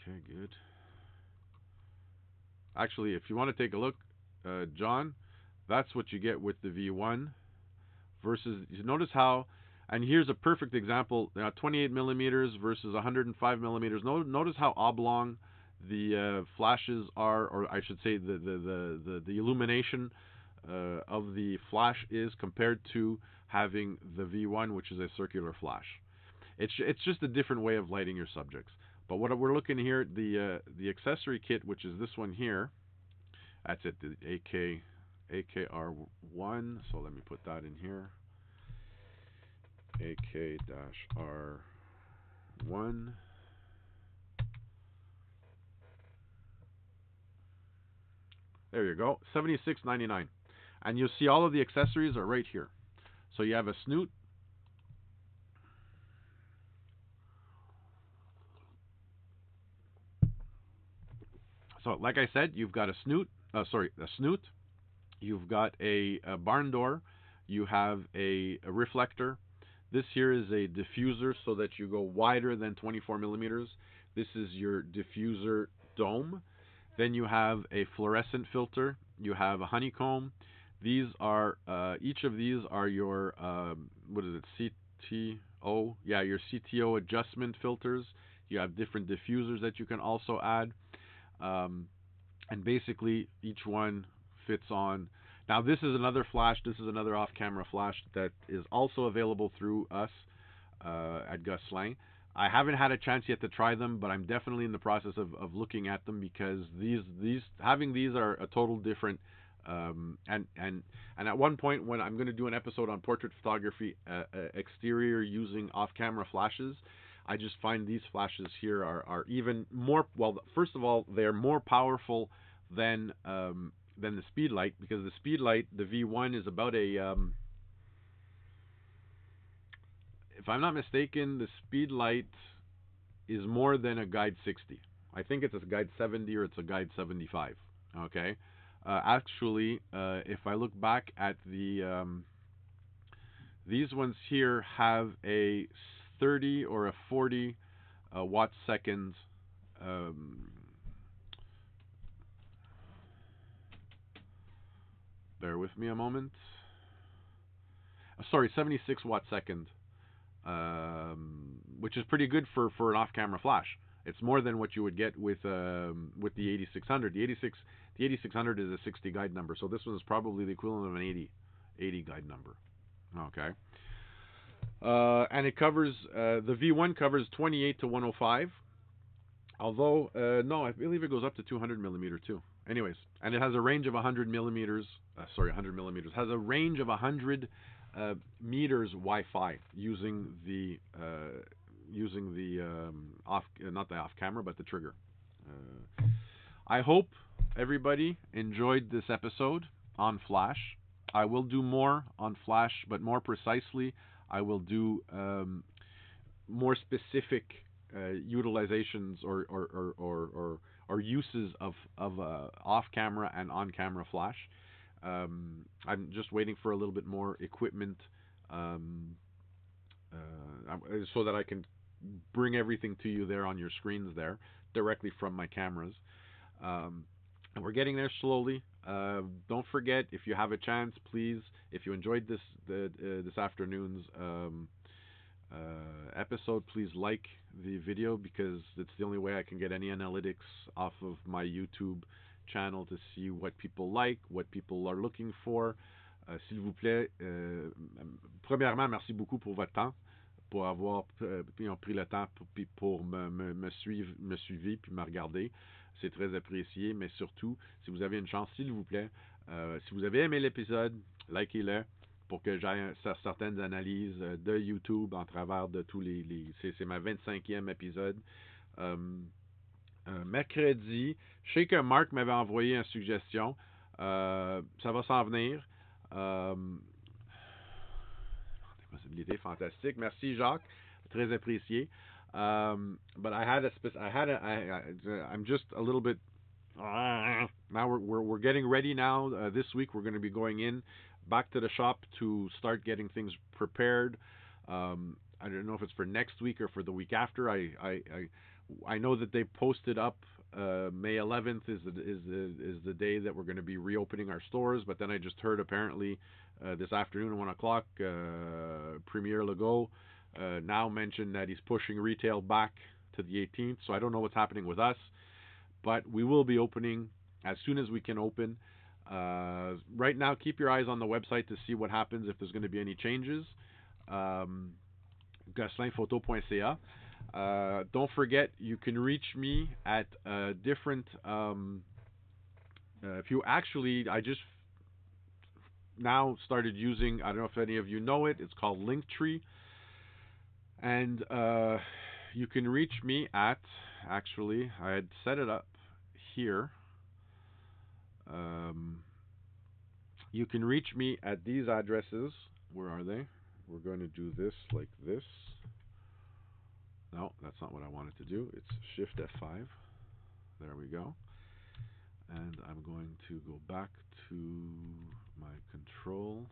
Speaker 1: Okay, good. Actually, if you want to take a look, John, that's what you get with the V1 versus, you notice how, and here's a perfect example, 28 millimeters versus 105 millimeters. Notice how oblong the flashes are, or I should say the illumination of the flash is compared to having the V1, which is a circular flash. It's just a different way of lighting your subjects. But what we're looking here, the accessory kit, which is this one here, that's it, the AKR1. So let me put that in here. AK-R1. There you go, $76.99. And you'll see all of the accessories are right here. So you have a snoot. So like I said, you've got a snoot. A snoot. You've got a barn door. You have a reflector. This here is a diffuser so that you go wider than 24 millimeters. This is your diffuser dome. Then you have a fluorescent filter. You have a honeycomb. These are each of these are your what is it, CTO? Yeah, your CTO adjustment filters. You have different diffusers that you can also add, and basically each one fits on. Now this is another flash. This is another off-camera flash that is also available through us at Gosselin. I haven't had a chance yet to try them, but I'm definitely in the process of looking at them, because these having these are a total different. And at one point, when I'm going to do an episode on portrait photography exterior using off-camera flashes, I just find these flashes here are even more. Well, first of all, they're more powerful than the Speedlight, because the Speedlight, the V1, is about a if I'm not mistaken, the Speedlight is more than a Guide 60. I think it's a Guide 70 or it's a Guide 75. Okay. Actually, if I look back at these ones here have a 30 or a 40 watt seconds. Bear with me a moment. Sorry, 76 watt second, which is pretty good for an off-camera flash. It's more than what you would get with the 8600. The 8600 is a 60 guide number, so this one is probably the equivalent of an 80 guide number. Okay. And it covers the V1 covers 28 to 105. Although no, I believe it goes up to 200 millimeter too. Anyways, and it has a range of 100 millimeters. 100 millimeters has a range of 100 meters Wi-Fi using the off, not the off camera, but the trigger. I hope everybody enjoyed this episode on Flash. I will do more on Flash, but more precisely, I will do more specific utilizations or uses of off-camera and on-camera Flash. I'm just waiting for a little bit more equipment so that I can bring everything to you there on your screens there directly from my cameras. And we're getting there slowly. Don't forget, if you have a chance, please, if you enjoyed this afternoon's episode, please like the video, because it's the only way I can get any analytics off of my YouTube channel to see what people like, what people are looking for. S'il vous plaît, premièrement, merci beaucoup pour votre temps, pour avoir pris le temps pour me suivre puis me regarder. C'est très apprécié, mais surtout, si vous avez une chance, s'il vous plaît, si vous avez aimé l'épisode, likez-le pour que j'aille certaines analyses de YouTube en travers de tous les c'est ma 25e épisode. Mercredi, je sais que Marc m'avait envoyé une suggestion. Ça va s'en venir. Des possibilités fantastiques. Merci Jacques, très apprécié. But I'm just a little bit. Now we're getting ready now. This week we're going to be going in back to the shop to start getting things prepared. I don't know if it's for next week or for the week after. I know that they posted up May 11th is the day that we're going to be reopening our stores. But then I just heard apparently this afternoon at 1 o'clock, Premier Legault now mentioned that he's pushing retail back to the 18th. So I don't know what's happening with us, but we will be opening as soon as we can open. Right now, keep your eyes on the website to see what happens if there's going to be any changes. GosselinPhoto.ca. Don't forget, you can reach me at different. If you actually, I just now started using. I don't know if any of you know it. It's called Linktree, and you can reach me at. Actually, I had set it up here. You can reach me at these addresses. Where are they? We're going to do this like this. No, that's not what I wanted to do. It's Shift F5. There we go. And I'm going to go back to my control.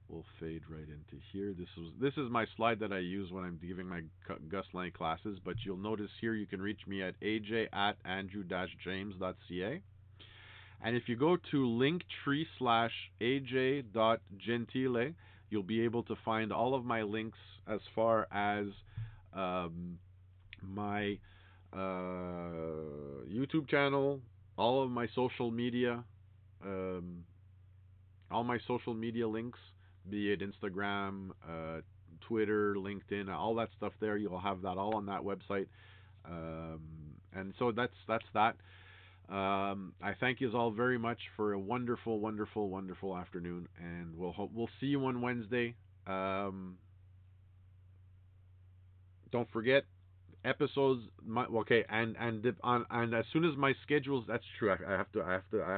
Speaker 1: We'll fade right into here. This is my slide that I use when I'm giving my Gosselin classes. But you'll notice here you can reach me at aj@andrew-james.ca. And if you go to linktree/aj.gentile, you'll be able to find all of my links as far as my YouTube channel, all of my social media, all my social media links, be it Instagram, Twitter, LinkedIn, all that stuff there. You'll have that all on that website. And so that's that. I thank you all very much for a wonderful, wonderful, wonderful afternoon, and we'll see you on Wednesday. Don't forget episodes. Okay, and as soon as my schedules, that's true. I have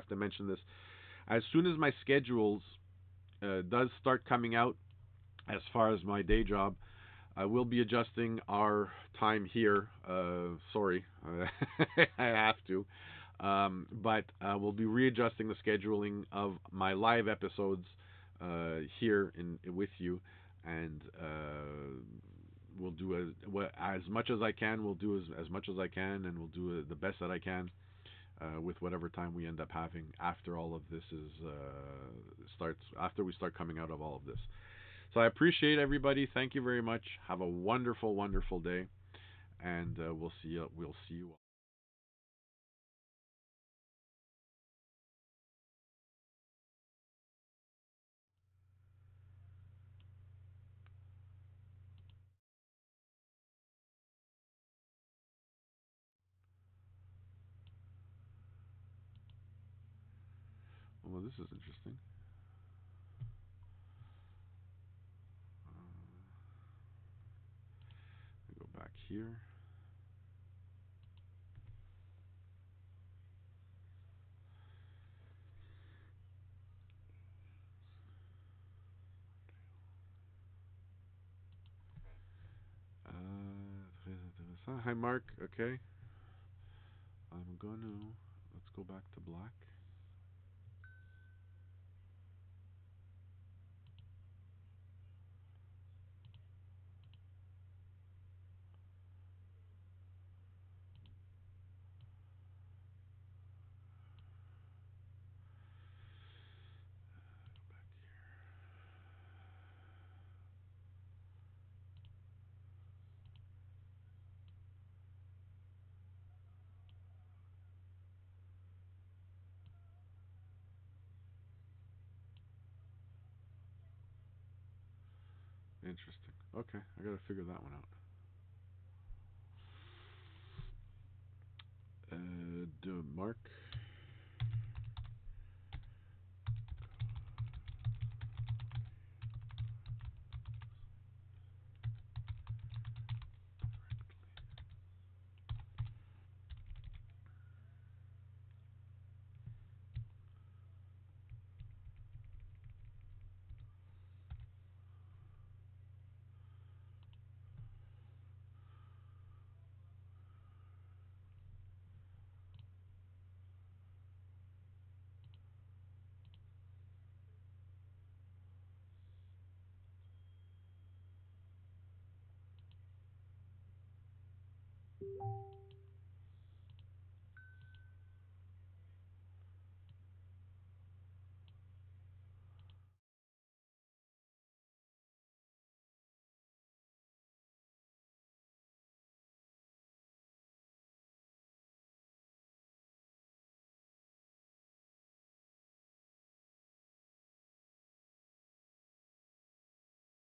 Speaker 1: to mention this. As soon as my schedules does start coming out, as far as my day job, I will be adjusting our time here. Sorry, I have to. But we'll be readjusting the scheduling of my live episodes here with you, and we'll do as much as I can. We'll do as much as I can, and we'll do the best that I can with whatever time we end up having after all of this after we start coming out of all of this. So I appreciate everybody. Thank you very much. Have a wonderful, wonderful day, and we'll see you. We'll see you. Well, this is interesting. Go back here. Très intéressant. Hi, Mark. Okay. Let's go back to black. Interesting. Okay, I gotta figure that one out. Mark.